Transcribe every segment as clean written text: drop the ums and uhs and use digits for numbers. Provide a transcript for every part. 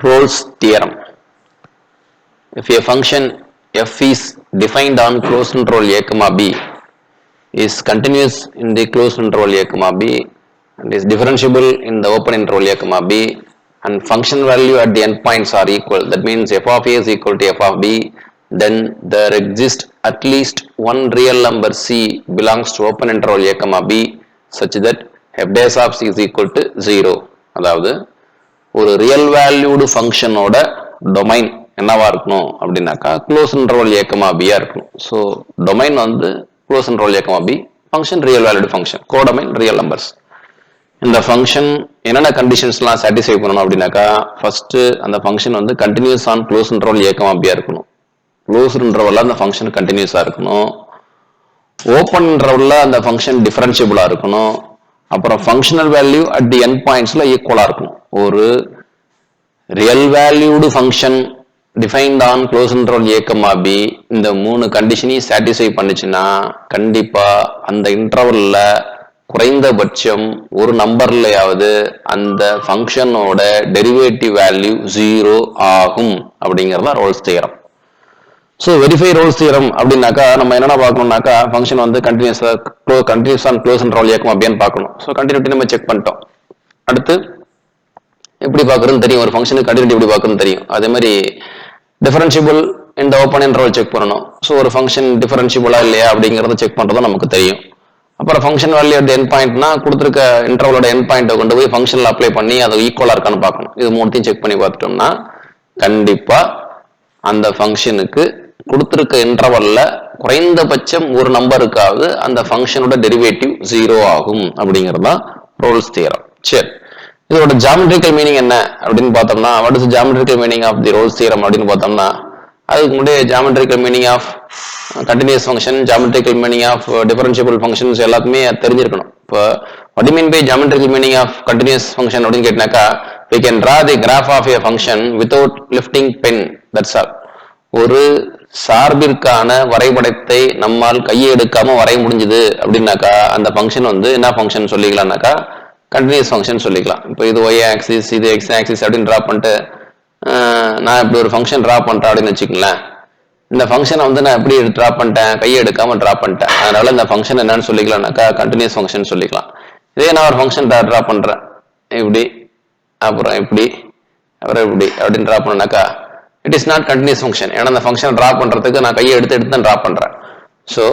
Rolle's theorem. If a function f is defined on closed interval a comma b is continuous in the closed interval a comma b and is differentiable in the open interval a comma b and function value at the endpoints are equal, that means f of a is equal to f of b, then there exists at least one real number c belongs to open interval a comma b such that f dash of c is equal to 0. அதாவது ஒரு real valued ஃபங்க்ஷனோட domain என்னவா இருக்கணும் அப்படின்னாக்கா close interval a comma b இருக்கணும். So domain வந்து close interval a comma b, function real valued function, codomain real numbers. இந்த function என்னென்ன கண்டிஷன்ஸ்லாம் சாட்டிஸ்ஃபை பண்ணணும் அப்படின்னாக்கா ஃபர்ஸ்ட் அந்த ஃபங்க்ஷன் வந்து continuous on close interval a comma b இருக்கணும். க்ளோஸ் இன்டர்வல்ல அந்த ஃபங்க்ஷன் கண்டினியூஸா இருக்கணும். ஓப்பன் இன்டர்வல்ல அந்த ஃபங்க்ஷன் டிஃபரன்ஷியபிளா இருக்கணும். அப்புறம் functional value at the end பாயிண்ட்ஸ்ல ஈக்குவலா இருக்கணும். ஒரு real valued function defined on close interval a comma b இந்த மூணு கண்டிஷனையும் சாட்டிஸ்ஃபை பண்ணுச்சுன்னா கண்டிப்பா அந்த இன்டர்வல்ல குறைந்தபட்சம் ஒரு நம்பர்லயாவது அந்த ஃபங்க்ஷனோட டெரிவேட்டிவ் வேல்யூ 0 ஆகும் அப்படிங்கறத Rolle's theorem. So verify Rolle's theorem அப்படின்னாக்கா நம்ம என்னென்ன பார்க்கணும்னாக்கா ஃபங்க்ஷன் வந்து continuous on close interval a comma b பார்க்கணும். ஸோ கண்டினியூட்டி நம்ம செக் பண்ணிட்டோம். அடுத்து எப்படி பார்க்கறதுன்னு தெரியும், ஒரு ஃபங்க்ஷனுக்கு கண்டினியூட்டி எப்படி பார்க்கறதுன்னு தெரியும். அதே மாதிரி டிஃபரன்ஷியபிள் இந்த ஓப்பன் இன்டர்வல் செக் பண்ணணும். ஸோ ஒரு ஃபங்க்ஷன் டிஃபரன்ஷியபிளா இல்லையா அப்படிங்கறத செக் பண்றதும் நமக்கு தெரியும். அப்புறம் ஃபங்க்ஷன் வேல்யூ அட் எண்ட் பாயிண்ட்னா கொடுத்துருக்க இன்டர்வலோட எண்ட் பாயிண்ட்டை கொண்டு போய் ஃபங்க்ஷன்ல அப்ளை பண்ணி அது ஈக்குவலா இருக்கான்னு பார்க்கணும். இது மூணுத்தையும் செக் பண்ணி பார்த்துட்டோம்னா கண்டிப்பா அந்த ஃபங்க்ஷனுக்கு கொடுத்துருக்க இன்டர்வல்ல குறைந்தபட்சம் ஒரு நம்பருக்காவது அந்த ஃபங்க்ஷனோட டெரிவேட்டிவ் 0 ஆகும் அப்படிங்கிறது தான் ரோல்ஸ் தியரம். சரி, இதோட ஜாமெட்ரிக்கல் மீனிங் என்ன அப்படின்னு பார்த்தோம்னா, what is geometrical meaning of the Rolle's theorem அப்படின்னு பார்த்தோம்னா, அதுக்கு முன்னாடி geometrical meaning of continuous function, geometrical meaning of differentiable functions எல்லாத்துமே தெரிஞ்சிருக்கணும். இப்போ what do you mean by geometrical meaning of continuous function அப்படின்னு கேட்டினாக்கா, we can draw the graph of a function without lifting pen, that's all. ஒரு சார்பிற்கான வரைபடத்தை நம்மால் கையை எடுக்காம வரைய முடிஞ்சது அப்படின்னாக்கா அந்த ஃபங்க்ஷன் வந்து என்ன ஃபங்க்ஷன் சொல்லிக்கலாம்னாக்கா கண்டினியூஸ் ஃபங்க்ஷன் சொல்லிக்கலாம். இப்போ இது ஒய் ஆக்சிஸ், இது எக்ஸ் ஆக்சிஸ் அப்படின்னு ட்ரா பண்ணிட்டு நான் இப்படி ஒரு ஃபங்க்ஷன் ட்ரா பண்றேன் அப்படின்னு வச்சுக்கங்களேன். இந்த ஃபங்க்ஷனை வந்து நான் எப்படி ட்ரா பண்ணிட்டேன், கையை எடுக்காம ட்ரா பண்ணிட்டேன். அதனால இந்த ஃபங்க்ஷன் என்னன்னு சொல்லிக்கலாம்னாக்கா கண்டினியூஸ் ஃபங்க்ஷன் சொல்லிக்கலாம். இதே நான் ஒரு ஃபங்க்ஷன் ட்ரா பண்றேன் இப்படி, அப்புறம் இப்படி, அப்புறம் இப்படி அப்படின்னு ட்ரா பண்ணாக்கா it is not continuous function. ஏன்னா அந்த ஃபங்க்ஷன் ட்ரா பண்றதுக்கு நான் கையை எடுத்து தான் ட்ரா பண்றேன். ஸோ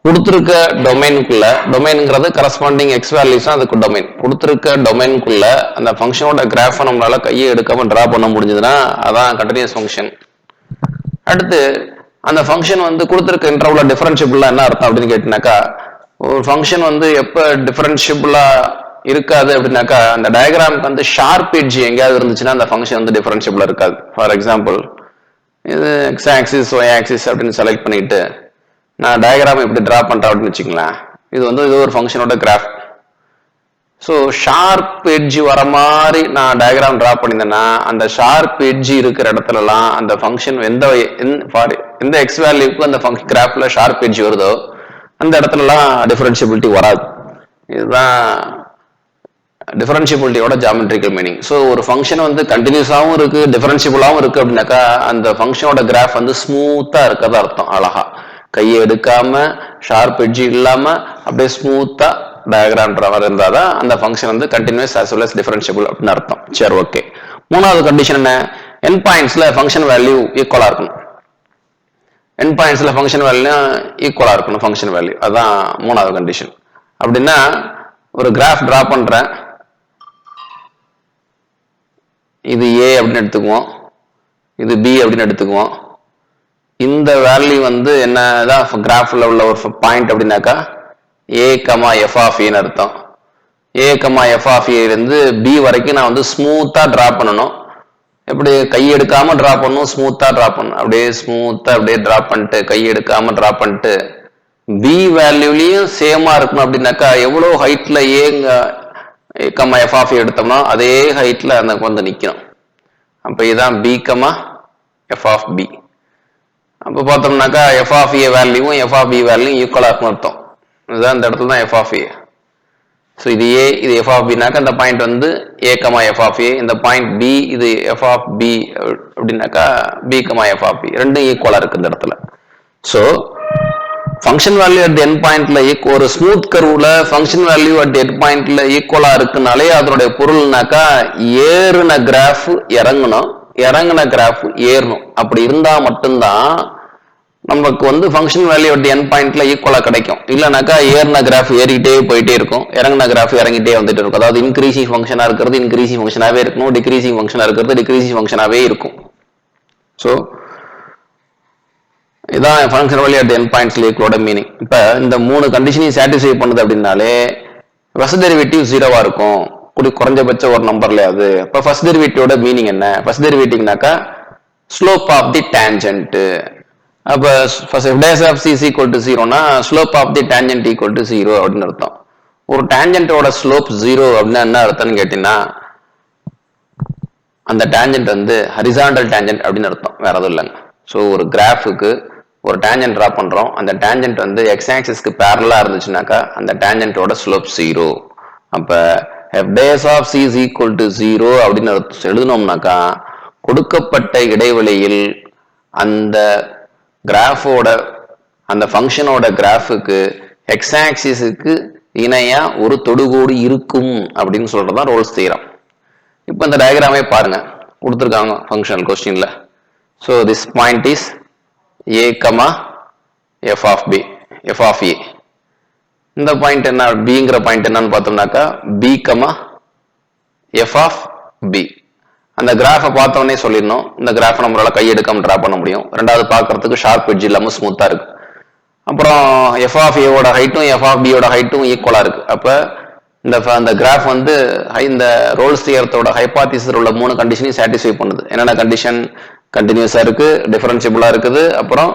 கொடுத்துருக்க டொமைனுக்குள்ள, டொமைனுங்கிறது கரஸ்பாண்டிங் எக்ஸ் வேல்யூஸ் அதுக்கு டொமைன், கொடுத்துருக்க டொமைனுக்குள்ள அந்த ஃபங்க்ஷனோட கிராஃபை நம்மளால கையை எடுக்காம ட்ரா பண்ண முடிஞ்சதுன்னா அதான் கண்டினியூஸ் ஃபங்க்ஷன். அடுத்து அந்த ஃபங்க்ஷன் வந்து கொடுத்துருக்க இன்டர்வல்ல டிஃபரன்ஷியபிளா என்ன அர்த்தம் அப்படின்னு கேட்டினாக்கா, ஒரு ஃபங்க்ஷன் வந்து எப்ப டிஃபரன்ஷியபிளா இருக்காது அப்படின்னாக்கா அந்த டயக்ராமுக்கு வந்து ஷார்ப் எட்ஜ் எங்கேயாவது இருந்துச்சுன்னா அந்த ஃபங்க்ஷன் வந்து டிஃபரன்ஷியபிளா இருக்காது. ஃபார் எக்ஸாம்பிள் இது எக்ஸ் ஆக்சிஸ் ஒய் ஆக்சிஸ் அப்படின்னு செலக்ட் பண்ணிட்டு நான் டயக்ராம் எப்படி டிரா பண்றேன் அப்படின்னு வச்சுக்கலாம். இது வந்து இது ஒரு ஃபங்க்ஷனோட கிராஃப். ஸோ ஷார்ப் எட்ஜ் வர மாதிரி நான் டயக்ராம் டிரா பண்ணியிருந்தேன்னா அந்த ஷார்ப் எட்ஜ் இருக்கிற இடத்துலலாம் அந்த ஃபங்க்ஷன் எந்த எக்ஸ் வேல்யூக்கு அந்த ஃபங்க்ஷன் கிராஃப்ல ஷார்ப் எட்ஜ் வருதோ அந்த இடத்துலலாம் டிஃபரன்ஷியபிலிட்டி வராது. இதுதான் டிஃபரன்ஷியபிலிட்டியோட ஜாமெட்ரிக்கல் மீனிங். ஸோ ஒரு ஃபங்க்ஷன் வந்து கண்டினியூஸாகவும் இருக்கு, டிஃபரன்ஷியபிளாகவும் இருக்கு அப்படின்னாக்கா அந்த ஃபங்க்ஷனோட கிராஃப் வந்து ஸ்மூத்தா இருக்கதா அர்த்தம். அழகா கையை எடுக்காம ஷார்ப் எட்ஜ் இல்லாம அப்படியே ஸ்மூத்தா டயக்ராம் மாதிரி இருந்தாதான் அந்த ஃபங்க்ஷன் வந்து continuous as well as differentiable அப்படின்னு அர்த்தம். சரி, ஓகே. மூணாவது கண்டிஷன் என்ன, எண்ட் பாயிண்ட்ஸ்ல ஃபங்க்ஷன் வேல்யூ ஈக்குவலா இருக்கணும். எண்ட் பாயிண்ட்ஸ்ல ஃபங்க்ஷன் வேல்யூ ஈக்குவலா இருக்கணும் ஃபங்க்ஷன் வேல்யூ, அதான் மூணாவது கண்டிஷன். அப்படின்னா ஒரு கிராஃப் டிரா பண்றேன், இது ஏ அப்படின்னு எடுத்துக்குவோம், இது பி அப்படின்னு எடுத்துக்குவோம். இந்த வேல்யூ வந்து என்னதான் கிராஃப்ல உள்ள ஒரு பாயிண்ட் அப்படின்னாக்கா ஏ கமா எஃப் ஆஃப் ஏன்னு அர்த்தம். ஏ கமா எஃப் ஆஃப் ஏ இருந்து பி வரைக்கும் நான் வந்து ஸ்மூத்தா டிரா பண்ணணும். எப்படி கை எடுக்காம டிரா பண்ணணும், ஸ்மூத்தா டிரா பண்ணணும். அப்படியே ஸ்மூத்தா அப்படியே டிரா பண்ணிட்டு கை எடுக்காம டிரா பண்ணிட்டு பி வேல்யூலயும் சேமா இருக்கணும். அப்படின்னாக்கா எவ்வளவு ஹைட்ல a comma F of a எடுத்தோம்னா அதே ஹைட்ல அந்த வந்து நிக்கணும். அப்ப இதுதான் b comma F of b. அப்ப பார்த்தோம்னாக்கா எஃப் ஆஃப் ஏ வேல்யூவும் எஃப் ஆஃப் பி வேல்யூவும் ஈக்குவலா இருக்கும் அர்த்தம். இதுதான் இந்த இடத்துல தான் எஃப் ஆஃப் ஏ. ஸோ இது ஏ இது எஃப் ஆஃப் பினாக்கா அந்த பாயிண்ட் வந்து ஏ கமா எஃப் ஆஃப் ஏ, இந்த பாயிண்ட் பி இது எஃப் ஆஃப் பி அப்படின்னாக்கா B comma F of B ரெண்டும் ஈக்குவலா இருக்கு இந்த இடத்துல. So function value at end பாயிண்ட்ல ஒரு ஸ்மூத் கர்வ்ல ஃபங்க்ஷன் வேல்யூ அட் எண்ட் பாயிண்ட்ல ஈக்குவலா இருக்குனாலே அதனுடைய பொருள்னாக்கா ஏறுன கிராஃப் இறங்கணும், இறங்கின கிராஃப் ஏறணும். அப்படி இருந்தா மட்டும்தான் நமக்கு வந்து ஃபங்க்ஷன் வேல்யூ அட் எண்ட் பாயிண்ட்ல ஈக்குவலா கிடைக்கும். இல்லைனாக்கா ஏறின கிராஃப் ஏறிக்கிட்டே போயிட்டே இருக்கும், இறங்கின கிராஃப் இறங்கிட்டே வந்துட்டு இருக்கும். அதாவது இன்க்ரீசிங் ஃபங்க்ஷனா இருக்கிறது இன்க்ரீசிங் ஃபங்க்ஷனாவே இருக்கணும், டிக்ரீசிங் ஃபங்க்ஷனா இருக்கிறது டிக்ரீசிங் ஃபங்க்ஷனாவே இருக்கும். ஸோ இதான் ஃபங்க்ஷன் வேல்யூ அட் எண்ட் பாயிண்ட்ஸ்ல ஈக்குவலோட மீனிங். இப்போ இந்த மூணு கண்டிஷனையும் சாட்டிஸ்ஃபை பண்ணுது அப்படின்னாலே ஃபர்ஸ்ட் டெரிவேட்டிவ் ஜீரோவா இருக்கும், குறைஞ்சபட்ச ஒரு நம்பர்லயாவது. இப்போ ஃபர்ஸ்ட் டெரிவேட்டிவோட மீனிங் என்ன? ஃபர்ஸ்ட் டெரிவேட்டிவ்னாக்கா ஸ்லோப் ஆஃப் தி டேஞ்சன்ட். அப்போ f dash of c is equal to 0னா slope of the tangent equal to 0 அப்படின்னு அர்த்தம். ஒரு டேஞ்சன்ட்டோட ஸ்லோப் 0 அப்படின்னா என்ன அர்த்தம்னு கேட்டீங்கன்னா அந்த டேஞ்சன்ட் வந்து ஹரிசாண்டல் டேஞ்சன்ட் அப்படின்னு அர்த்தம், வேற எதுவும் இல்லைங்க. ஸோ ஒரு கிராஃபுக்கு ஒரு டேஞ்சன்ட் ட்ரா பண்றோம், அந்த டேஞ்சன்ட் வந்து எக்ஸ் ஆக்சிஸ்க்கு பேரலா இருந்துச்சுனாக்கா அந்த டேஞ்சன்ட்டோட ஸ்லோப் 0. அப்ப f dash of c is equal to 0 அப்படின்னு எழுதினோம்னாக்கா கொடுக்கப்பட்ட இடைவெளியில் அந்த கிராஃபோட அந்த ஃபங்க்ஷனோட கிராஃபுக்கு எக்ஸ் ஆக்சிஸுக்கு இணையா ஒரு தொடுகோடு இருக்கும் அப்படின்னு சொல்றதுதான் ரோல்ஸ் தியரம். இப்போ இந்த டயக்ராமே பாருங்க, கொடுத்துருக்காங்க ஃபங்க்ஷனல் கொஸ்டின்ல. So this point is A comma F of B, F of ஏ. இந்த பாயிண்ட் என்ன, பிங்கிற பாயிண்ட் என்னன்னு பார்த்தோம்னாக்கா B comma F of B. அந்த கிராஃபை பார்த்தோன்னே சொல்லிடணும், இந்த கிராஃபை நம்மளால கையெடுக்காம ட்ரா பண்ண முடியும். ரெண்டாவது பார்க்கறதுக்கு ஷார்ப் எட்ஜ் இல்லாமல் ஸ்மூத்தா இருக்கு. அப்புறம் எஃப் ஆஃப் ஏவோட ஹைட்டும் எஃப் ஆஃப் பியோட ஹைட்டும் ஈக்குவலா இருக்கு. அப்ப அந்த கிராஃப் வந்து இந்த ரோல்ஸ் தியரத்தோட ஹைபாதிசிஸ்ல உள்ள மூணு கண்டிஷனையும் சாட்டிஸ்ஃபை பண்ணுது. என்னென்ன கண்டிஷன்? கண்டினியூஸா இருக்கு, டிஃபரன்சிபிளா இருக்குது, அப்புறம்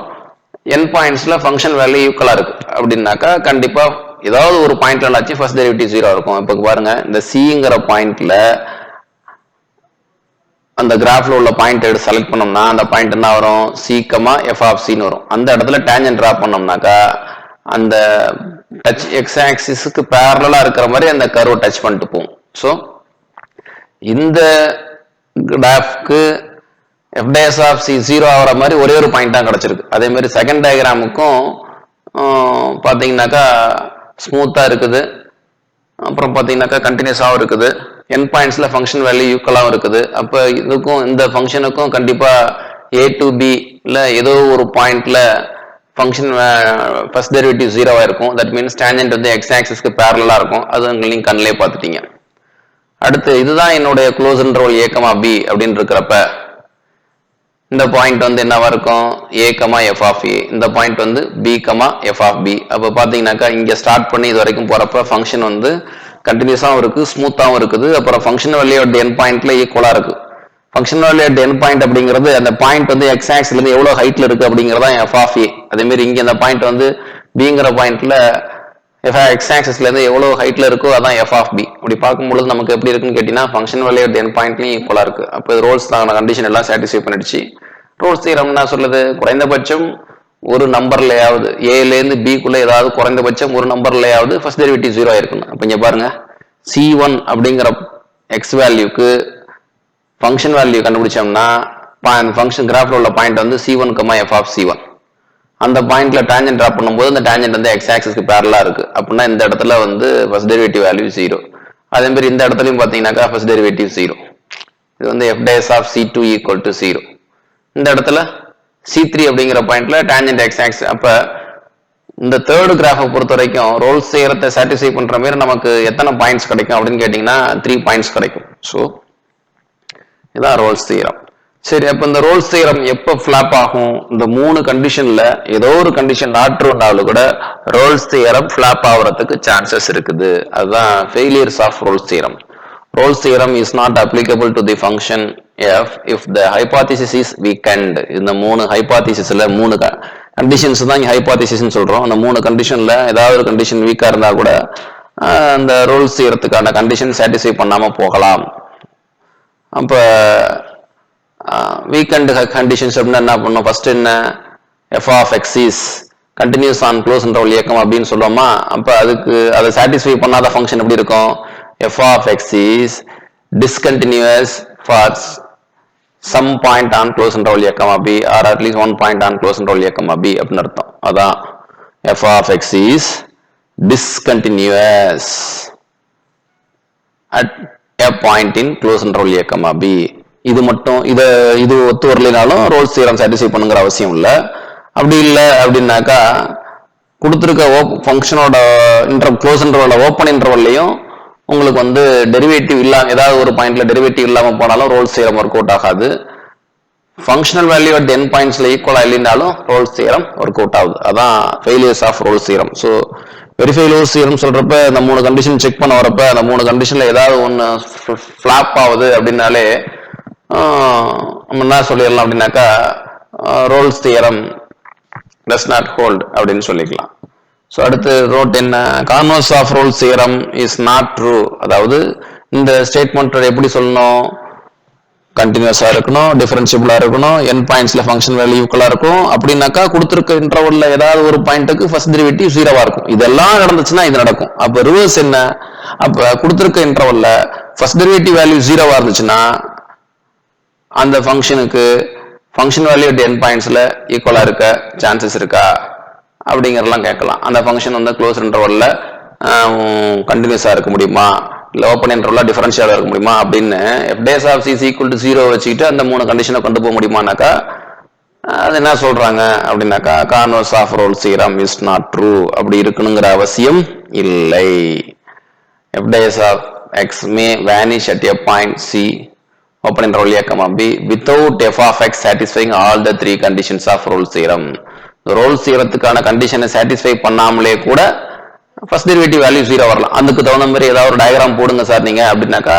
என் பாயிண்ட்ஸ்ல ஃபங்க்ஷன் வேல்யூ ஈக்குவலா இருக்கு. அப்படின்னாக்கா கண்டிப்பா ஏதாவது ஒரு பாயிண்ட்ல ஃபர்ஸ்ட் டெரிவேட்டிவ் 0 இருக்கும். இப்ப பாருங்க, இந்த சிங்கிற பாயிண்ட்ல அந்த கிராஃப்ல உள்ள பாயிண்ட் எடுத்து செலக்ட் பண்ணோம்னா அந்த பாயிண்ட் என்ன வரும்? சி கமா எஃப் ஆஃப் சின்னு வரும். அந்த இடத்துல டேஞ்சன்ட் டிரா பண்ணோம்னாக்கா அந்த டச் எக்ஸ் ஆக்சிஸ்க்கு பேரலா இருக்கிற மாதிரி அந்த கர்வ் டச் பண்ணிட்டு போகும். ஸோ இந்த கிராஃப்க்கு எஃப் டேஸ் ஆஃப் சி 0 ஆகிற மாதிரி ஒரே ஒரு பாயிண்ட் தான் கிடைச்சிருக்கு. அதே மாதிரி செகண்ட் டயக்ராமுக்கும் பார்த்தீங்கன்னாக்கா ஸ்மூத்தா இருக்குது, அப்புறம் பார்த்தீங்கன்னாக்கா கண்டினியூஸாகவும் இருக்குது, என் பாயிண்ட்ஸ்ல ஃபங்க்ஷன் வேல்யூ ஈக்குவலாகவும் இருக்குது. அப்போ இதுக்கும் இந்த ஃபங்க்ஷனுக்கும் கண்டிப்பா ஏ டு பி இல்லை ஏதோ ஒரு பாயிண்ட்ல ஃபங்க்ஷன் ஃபர்ஸ்ட் டெரிவேட்டிவ் 0வா இருக்கும். தட் மீன்ஸ் டேஞ்சன்ட் வந்து எக்ஸ் ஆக்சிஸ்க்கு பேரலா இருக்கும். அது நீங்க கண்ணிலே பார்த்துட்டீங்க. அடுத்து இதுதான் என்னுடைய close interval a comma b அப்படின்னு இருக்கிறப்ப இந்த பாயிண்ட் வந்து என்னவா இருக்கும்? ஏ கமா எஃப் ஆஃப் ஏ. இந்த பாயிண்ட் வந்து b comma F of b. அப்போ பார்த்தீங்கன்னாக்கா இங்கே ஸ்டார்ட் பண்ணி இது வரைக்கும் போறப்ப ஃபங்க்ஷன் வந்து கண்டினியூஸாகவும் இருக்கு, ஸ்மூத்தாகவும் இருக்குது. அப்புறம் ஃபங்க்ஷன் வேல்யூ அட் எண்ட் பாயிண்ட்ல ஈக்குவலா இருக்கு. Function value at end point அப்படிங்கிறது அந்த பாயிண்ட் வந்து எக்ஸ் ஆக்சிஸ்ல இருந்து எவ்வளவு ஹைட்ல இருக்கு அப்படிங்கிறதா எஃப் ஆஃப் ஏ. அதே மாதிரி இங்க இந்த பாயிண்ட் வந்து பிங்கிற பாயிண்ட்ல எக்ஸ் ஆக்சிஸ்ல இருந்து எவ்வளவு ஹைட்ல இருக்கோ அதான் எஃப் ஆஃப் பி. அப்படி பார்க்கும்பொழுது நமக்கு எப்படி இருக்குன்னு கேட்டீங்கன்னா ஃபங்க்ஷன் வேல்யூ அட் எண்ட் பாயிண்ட்லயும் ஈக்குவலா இருக்கு. அப்போ ரோல்ஸ் தான் கண்டிஷன் எல்லாம் சாட்டிஸ்ஃபை பண்ணிடுச்சு. ரோல்ஸ் தியரம் என்ன சொல்லுது? குறைந்தபட்சம் ஒரு நம்பர்லயாவது ஏலேருந்து பிக்குள்ள ஏதாவது குறைந்தபட்சம் ஒரு நம்பர்லயாவது ஃபர்ஸ்ட் டெரிவேட்டிவ் 0 இருக்கணும். அப்ப இங்க பாருங்க, C1 அப்படிங்கிற எக்ஸ் வேல்யூக்கு ஃபங்க்ஷன் வேல்யூ கண்டுபிடிச்சோம்னா ஃபங்க்ஷன் கிராஃப்ல உள்ள பாயிண்ட் வந்து C1 comma F of C1. அந்த பாயிண்ட்ல டேஞ்சன்ட் டிரா பண்ணும்போது அந்த டேஞ்சன்ட் வந்து எக்ஸ் ஆக்சிஸ்க்கு பேரலா இருக்கு. அப்படின்னா இந்த இடத்துல வந்து ஃபர்ஸ்ட் டெரிவேட்டிவ் வேல்யூ 0. அதே மாதிரி இந்த இடத்துலயும் பாத்தீங்கன்னாக்கா ஃபர்ஸ்ட் டெரிவேட்டிவ் 0. இது வந்து f dash of C2 equal to 0. இந்த இடத்துல C3 அப்படிங்கிற பாயிண்ட்ல டேஞ்சன்ட் எக்ஸ் ஆக்சிஸ். அப்ப இந்த தேர்ட் கிராஃபை பொறுத்த வரைக்கும் ரோல்ஸ் தியரத்தை சாட்டிஸ்ஃபை பண்ற மாதிரி நமக்கு எத்தனை பாயிண்ட்ஸ் கிடைக்கும் அப்படின்னு கேட்டீங்கன்னா 3 பாயிண்ட்ஸ் கிடைக்கும். ஸோ இதான் ரோல்ஸ் தியரம். சரி, அப்ப இந்த ரோல்ஸ் தியரம் எப்ப ஃபிளாப் ஆகும்? இந்த 3 கண்டிஷன்ல ஏதோ ஒரு கண்டிஷன் நாட் ட்ரூனாலும் கூட ரோல்ஸ் தியரம் ஃபிளாப் ஆகுறதுக்கு சான்சஸ் இருக்குது. அதுதான் failures of Rolle's theorem. Rolle's theorem is not applicable to the function f if the hypothesis is weakened. இந்த 3 ஹைபோதீசிஸ்ல 3 கண்டிஷன்ஸ் தான் ஹைபோதீசிஸ் சொல்றோம். அந்த 3 கண்டிஷன்ல ஏதாவது ஒரு கண்டிஷன் வீக்கா இருந்தா கூட அந்த ரோல்ஸ் தியரத்துக்கான கண்டிஷன் சாட்டிஸ்ஃபை பண்ணாம போகலாம். அப்ப வீக்கெண்ட் கண்டிஷன்ஸ் அப்படின்னா என்ன பண்ணணும்? ஃபர்ஸ்ட் என்ன? f of x is continuous on close interval இயக்கம் அப்படின்னு சொல்லுவோமா? அப்ப அதுக்கு அதை சாட்டிஸ்ஃபை பண்ணாத ஃபங்க்ஷன் எப்படி இருக்கும்? f of x is discontinuous for some point on close interval a comma b or at least one point on close interval a comma b அப்படின்னு அர்த்தம். அதான் f of x is discontinuous at a point in close interval a comma b. இது மட்டும் இது ஒத்து வரலைனாலும் Rolle's theorem satisfy பண்ணுங்கிற அவசியம் இல்லை. அப்படி இல்லை அப்படின்னாக்கா கொடுத்துருக்க ஃபங்க்ஷனோட க்ளோஸ் இன்டர்வல்ல ஓப்பன் இன்டர்வல்லையும் உங்களுக்கு வந்து டெரிவேட்டிவ் இல்லாம ஏதாவது ஒரு பாயிண்ட்ல டெரிவேட்டிவ் இல்லாம போனாலும் ரோல்ஸ் தியரம் ஒர்க் அவுட் ஆகாது. ஃபங்க்ஷனல் வேல்யூ அட் என் பாயிண்ட்ஸ்ல ஈக்குவலா இல்லைனாலும் ரோல்ஸ் தியரம் ஒர்க் அவுட் ஆகுது. அதான் failures of Rolle's theorem. So verify Rolle's theorem சொல்றப்ப இந்த 3 கண்டிஷன் செக் பண்ண வரப்ப அந்த 3 கண்டிஷன்ல ஏதாவது ஒன்று ஃபிளாப் ஆகுது அப்படின்னாலே நம்ம என்ன சொல்லிடலாம் அப்படின்னாக்கா Rolle's theorem does not hold அப்படின்னு சொல்லிக்கலாம். ஸோ அடுத்து ரோட் என்ன? Converse of Rolle's theorem is not true. அதாவது இந்த ஸ்டேட்மெண்ட் எப்படி சொல்லணும்? கண்டினியூஸா இருக்கணும், டிஃபரன்ஷியபிளா இருக்கணும், என் பாயிண்ட்ஸ்ல ஃபங்க்ஷன் வேல்யூ ஈக்குவலா இருக்கும். அப்படின்னாக்கா கொடுத்துருக்க இன்டர்வல்ல ஏதாவது ஒரு பாயிண்ட்டுக்கு ஃபர்ஸ்ட் டெரிவேட்டிவ் 0வா இருக்கும். இதெல்லாம் நடந்துச்சுன்னா இது நடக்கும். அப்ப ரிவர்ஸ் என்ன? அப்ப கொடுத்துருக்க இன்டர்வல்ல ஃபர்ஸ்ட் டெரிவேட்டிவ் வேல்யூ 0வா இருந்துச்சுன்னா அந்த ஃபங்க்ஷனுக்கு ஃபங்க்ஷன் வேல்யூ அட் என் பாயிண்ட்ஸ்ல ஈக்குவலா இருக்க சான்சஸ் இருக்கா அப்படிங்கறதெல்லாம் கேட்கலாம். அந்த ஃபங்க்ஷன் வந்து க்ளோஸ் இன்டர்வல்ல கண்டினியூஸா இருக்க முடியுமா, இல்ல ஓப்பன் இன்டர்வல்ல டிஃபரன்ஷியலா இருக்க முடியுமா அப்படின்னு f dash of c is equal to 0 வச்சுக்கிட்டு அந்த 3 கண்டிஷனை கொண்டு போக முடியுமானாக்கா அது என்ன சொல்றாங்க அப்படின்னாக்கா converse of Rolle's theorem is not true. அப்படி இருக்கணுங்கிற அவசியம் இல்லை. f dash of x may vanish at a point c open interval a comma b without f of x satisfying all the 3 conditions of Rolle's theorem. Rolle's தியரத்துக்கான கண்டிஷனை satisfy பண்ணாமலே கூட first derivative value 0 வரலாம். அதுக்கு தகுந்த மாதிரி ஏதாவது ஒரு டயக்ராம் போடுங்க சார் நீங்க அப்படின்னாக்கா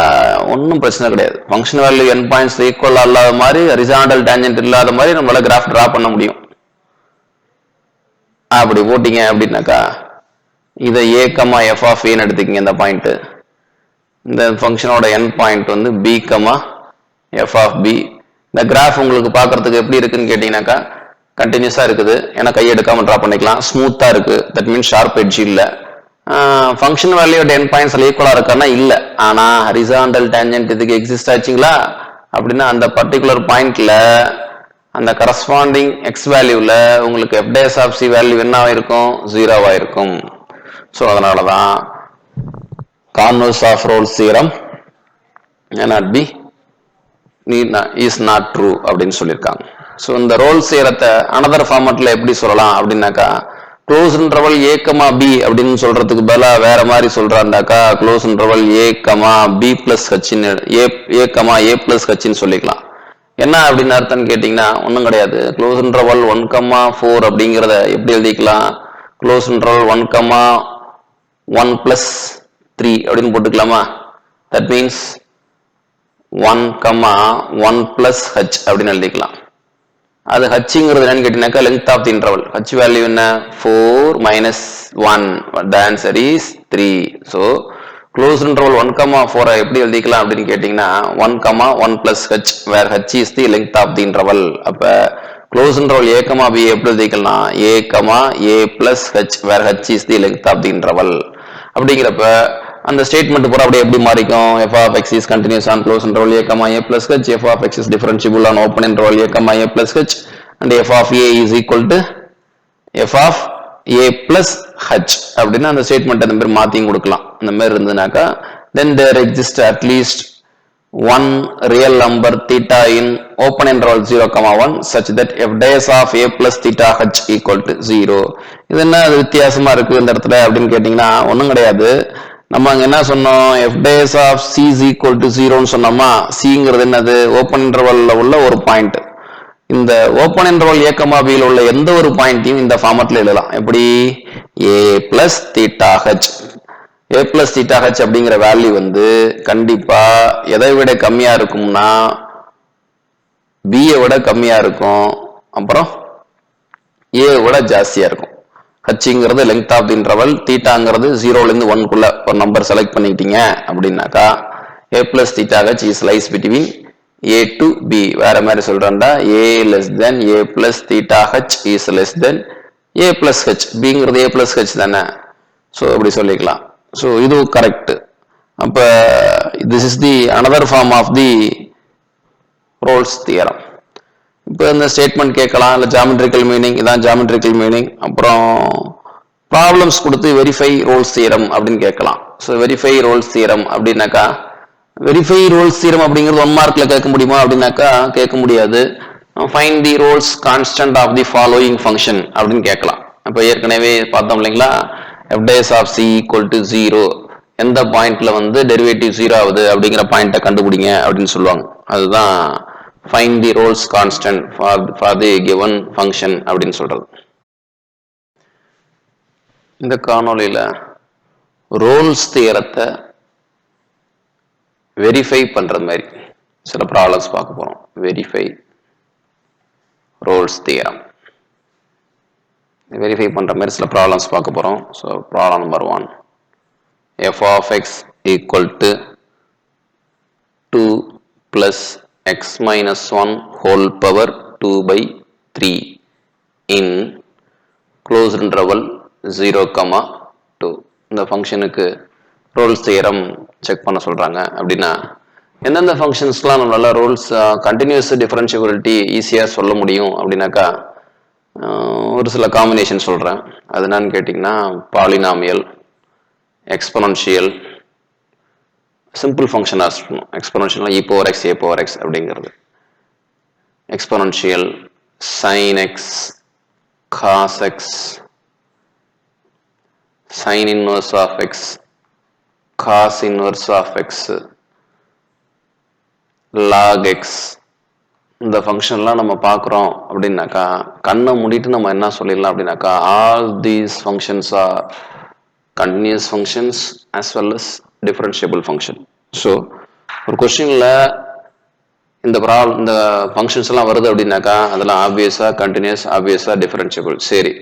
ஒன்றும் பிரச்சனை கிடையாது. ஃபங்க்ஷன் வேல்யூ என் பாயிண்ட்ஸ் ஈக்குவல் இல்லாத மாதிரி ஹரிசாண்டல் டேஞ்சன்ட் இல்லாத மாதிரி நம்மளால கிராஃப் டிரா பண்ண முடியும். அப்படி போட்டீங்க அப்படின்னாக்கா இதை a, f of a ன்னு எடுத்துக்கிங்க. இந்த பாயிண்ட் இந்த ஃபங்க்ஷனோட என் பாயிண்ட் வந்து b, f of b. இந்த கிராஃப் உங்களுக்கு பார்க்கறதுக்கு எப்படி இருக்குன்னு கேட்டீங்கன்னாக்கா கண்டினியூஸா இருக்குது. ஏன்னா கை எடுக்காம டிரா பண்ணிக்கலாம். ஸ்மூத்தா இருக்கு. தட் மீன்ஸ் ஷார்ப் எட்ஜ் இல்ல. ஃபங்க்ஷன் வேல்யூ என் பாயிண்ட்ஸ்ல ஈக்குவலா இருக்கான்னா இல்ல. ஆனா ஹரிசாண்டல் டேஞ்சன்ட் இதுக்கு எக்ஸிஸ்ட் ஆச்சுங்களா அப்படின்னா அந்த பர்டிகுலர் பாயிண்ட்ல அந்த கரஸ்பாண்டிங் எக்ஸ் வேல்யூல உங்களுக்கு f dash of c value என்னவா இருக்கும்? 0வா இருக்கும். ஸோ அதனாலதான் converse of Rolle's theorem cannot be is not true அப்படின்னு சொல்லியிருக்காங்க. ஸோ இந்த ரோல்ஸ் தியரத்தை அனதர் ஃபார்மட்ல எப்படி சொல்லலாம் அப்படின்னாக்கா க்ளோஸ் இன்டர்வல் a, b அப்படின்னு சொல்றதுக்கு பதிலா வேற மாதிரி சொல்றாண்டாக்கா close interval a, b plus h a plus h சொல்லிக்கலாம். என்ன அப்படின்னு அர்த்தம் கேட்டீங்கன்னா ஒன்றும் கிடையாது. க்ளோஸ் இன்டர்வல் 1, 4 அப்படிங்கிறத எப்படி எழுதிக்கலாம்? க்ளோஸ் இன்டர்வல் 1, 1 plus 3 அப்படின்னு போட்டுக்கலாமா? தட் மீன்ஸ் 1, 1 plus h அப்படின்னு எழுதிக்கலாம். அது ஹச்ங்கிறது என்னன்னு கேட்டீங்கன்னாக்கா length of the interval. H value என்ன? 4 minus 1. The answer is 3. So close interval 1, 4 எப்படி எழுதிக்கலாம் அப்படின்னு கேட்டீங்கன்னா 1, 1 plus h where h is the length of the interval. அப்ப க்ளோஸ் இன்டர்வல் a, b எப்படி எழுதிக்கலாம்? a plus h where h is the length of the interval. அப்படிங்கிறப்ப அந்த statement பூரா அப்படியே எப்படி மாறிக்கும்? f of x is continuous on close interval a, a plus h, f of x is differentiable on open interval a, a plus h, and f of a is equal to f of a plus h அப்படின்னா அந்த statement அந்த மாதிரி மாத்தியும் கொடுக்கலாம். அந்த மாதிரி இருந்ததுனாக்கா then there exists at least one real number theta in open interval 0, 1 such that f dash of a plus theta h equal to 0. இது என்ன வித்தியாசமா இருக்கு இந்த இடத்துல அப்படின்னு கேட்டீங்கன்னா ஒன்றும் கிடையாது. நம்ம அங்க என்ன சொன்னோம்? f dash of c is equal to 0ன்னு சொன்னோமா? cங்கிறது என்னது? ஓப்பன் இன்டர்வல்ல உள்ள ஒரு பாயிண்ட். இந்த ஓப்பன் இன்டர்வல் a, b ல உள்ள எந்த ஒரு பாயிண்ட்டையும் இந்த ஃபார்மட்ல எழுதலாம். எப்படி? a plus theta h. a plus theta h அப்படிங்கிற வேல்யூ வந்து கண்டிப்பா எதை விட கம்மியா இருக்கும்னா b விட கம்மியா இருக்கும். அப்புறம் a விட ஜாஸ்தியா இருக்கும். ஹச்ங்கிறது லெங்த் ஆஃப் தி இன்டர்வல், தீட்டாங்கிறது 0ல இருந்து 1 குள்ள ஒரு நம்பர் செலக்ட் பண்ணிட்டீங்க அப்படின்னாக்கா a plus theta h is lies between a to b. வேற மாதிரி சொல்றேன்டா a less than a plus theta h is less than a plus h bங்கிறது a plus h தானே, so அப்படி சொல்லிக்கலாம். ஸோ இது கரெக்ட். அப்போ this is the another form of the Rolle's theorem. இப்போ இந்த ஸ்டேட்மெண்ட் கேட்கலாம், இல்லை ஜாமெட்ரிக்கல் மீனிங், இதான் ஜாமெட்ரிக்கல் மீனிங். அப்புறம் ப்ராப்ளம்ஸ் கொடுத்து வெரிஃபை ரோல்ஸ் தியரம் அப்படின்னு கேட்கலாம். ஸோ வெரிஃபை ரோல்ஸ் தியரம் அப்படின்னாக்கா, வெரிஃபை ரோல்ஸ் தியரம் அப்படிங்கிறது 1 மார்க்ல கேட்க முடியுமா அப்படின்னாக்கா கேட்க முடியாது. Find the Rolle's constant of the following function அப்படின்னு கேட்கலாம். இப்போ ஏற்கனவே பார்த்தோம் இல்லைங்களா, f dash of c equal to 0, எந்த பாயிண்ட்ல வந்து டெரிவேட்டிவ் 0 ஆகுது அப்படிங்கிற பாயிண்ட்டை கண்டுபிடிங்க அப்படின்னு சொல்லுவாங்க. அதுதான் find the Rolle's constant for the given function அப்படின்னு சொல்றது. இந்த காணொளியில ரோல்ஸ் தியரத்தை வெரிஃபை பண்றது மாதிரி சில ப்ராப்ளம்ஸ் பார்க்க போறோம். வெரிஃபை ரோல்ஸ் தியரம், வெரிஃபை பண்ற மாதிரி சில ப்ராப்ளம்ஸ் பார்க்க போறோம். So problem number 1, f of x equal to 2 plus x minus 1 whole power 2 by 3 in closed interval 0, 2. இந்த ஃபங்க்ஷனுக்கு ரோல்ஸ் தியரம் செக் பண்ண சொல்றாங்க. அப்படின்னா எந்தெந்த ஃபங்க்ஷன்ஸ்லாம் நம்மளால ரோல்ஸ் கண்டினியூஸ் டிஃபரன்ஷியபிலிட்டி ஈஸியாக சொல்ல முடியும் அப்படின்னாக்கா ஒரு சில காம்பினேஷன் சொல்கிறேன். அது என்னன்னு கேட்டிங்கன்னா, பாலினாமியல், எக்ஸ்பொனன்ஷியல், சிம்பிள் ஃபங்க்ஷனாக இருக்கணும். Exponential e power x a power x அப்படிங்கிறது, exponential sin x cos x, sin inverse of x cos inverse of x, log x. இந்த ஃபங்க்ஷன்லாம் நம்ம பார்க்குறோம் அப்படின்னாக்கா கண்ணை மூடிட்டு நம்ம என்ன சொல்லிடலாம் அப்படின்னாக்கா, all these functions R continuous functions as well as differentiable function. So ஒரு கொஸ்டினில் இந்த ஃபங்க்ஷன்ஸ் எல்லாம் வருது அப்படின்னாக்கா அதெல்லாம் ஆப்வியஸாக கண்டினியூஸ், ஆப்வியஸாக டிஃபரன்ஷியபிள். சரி,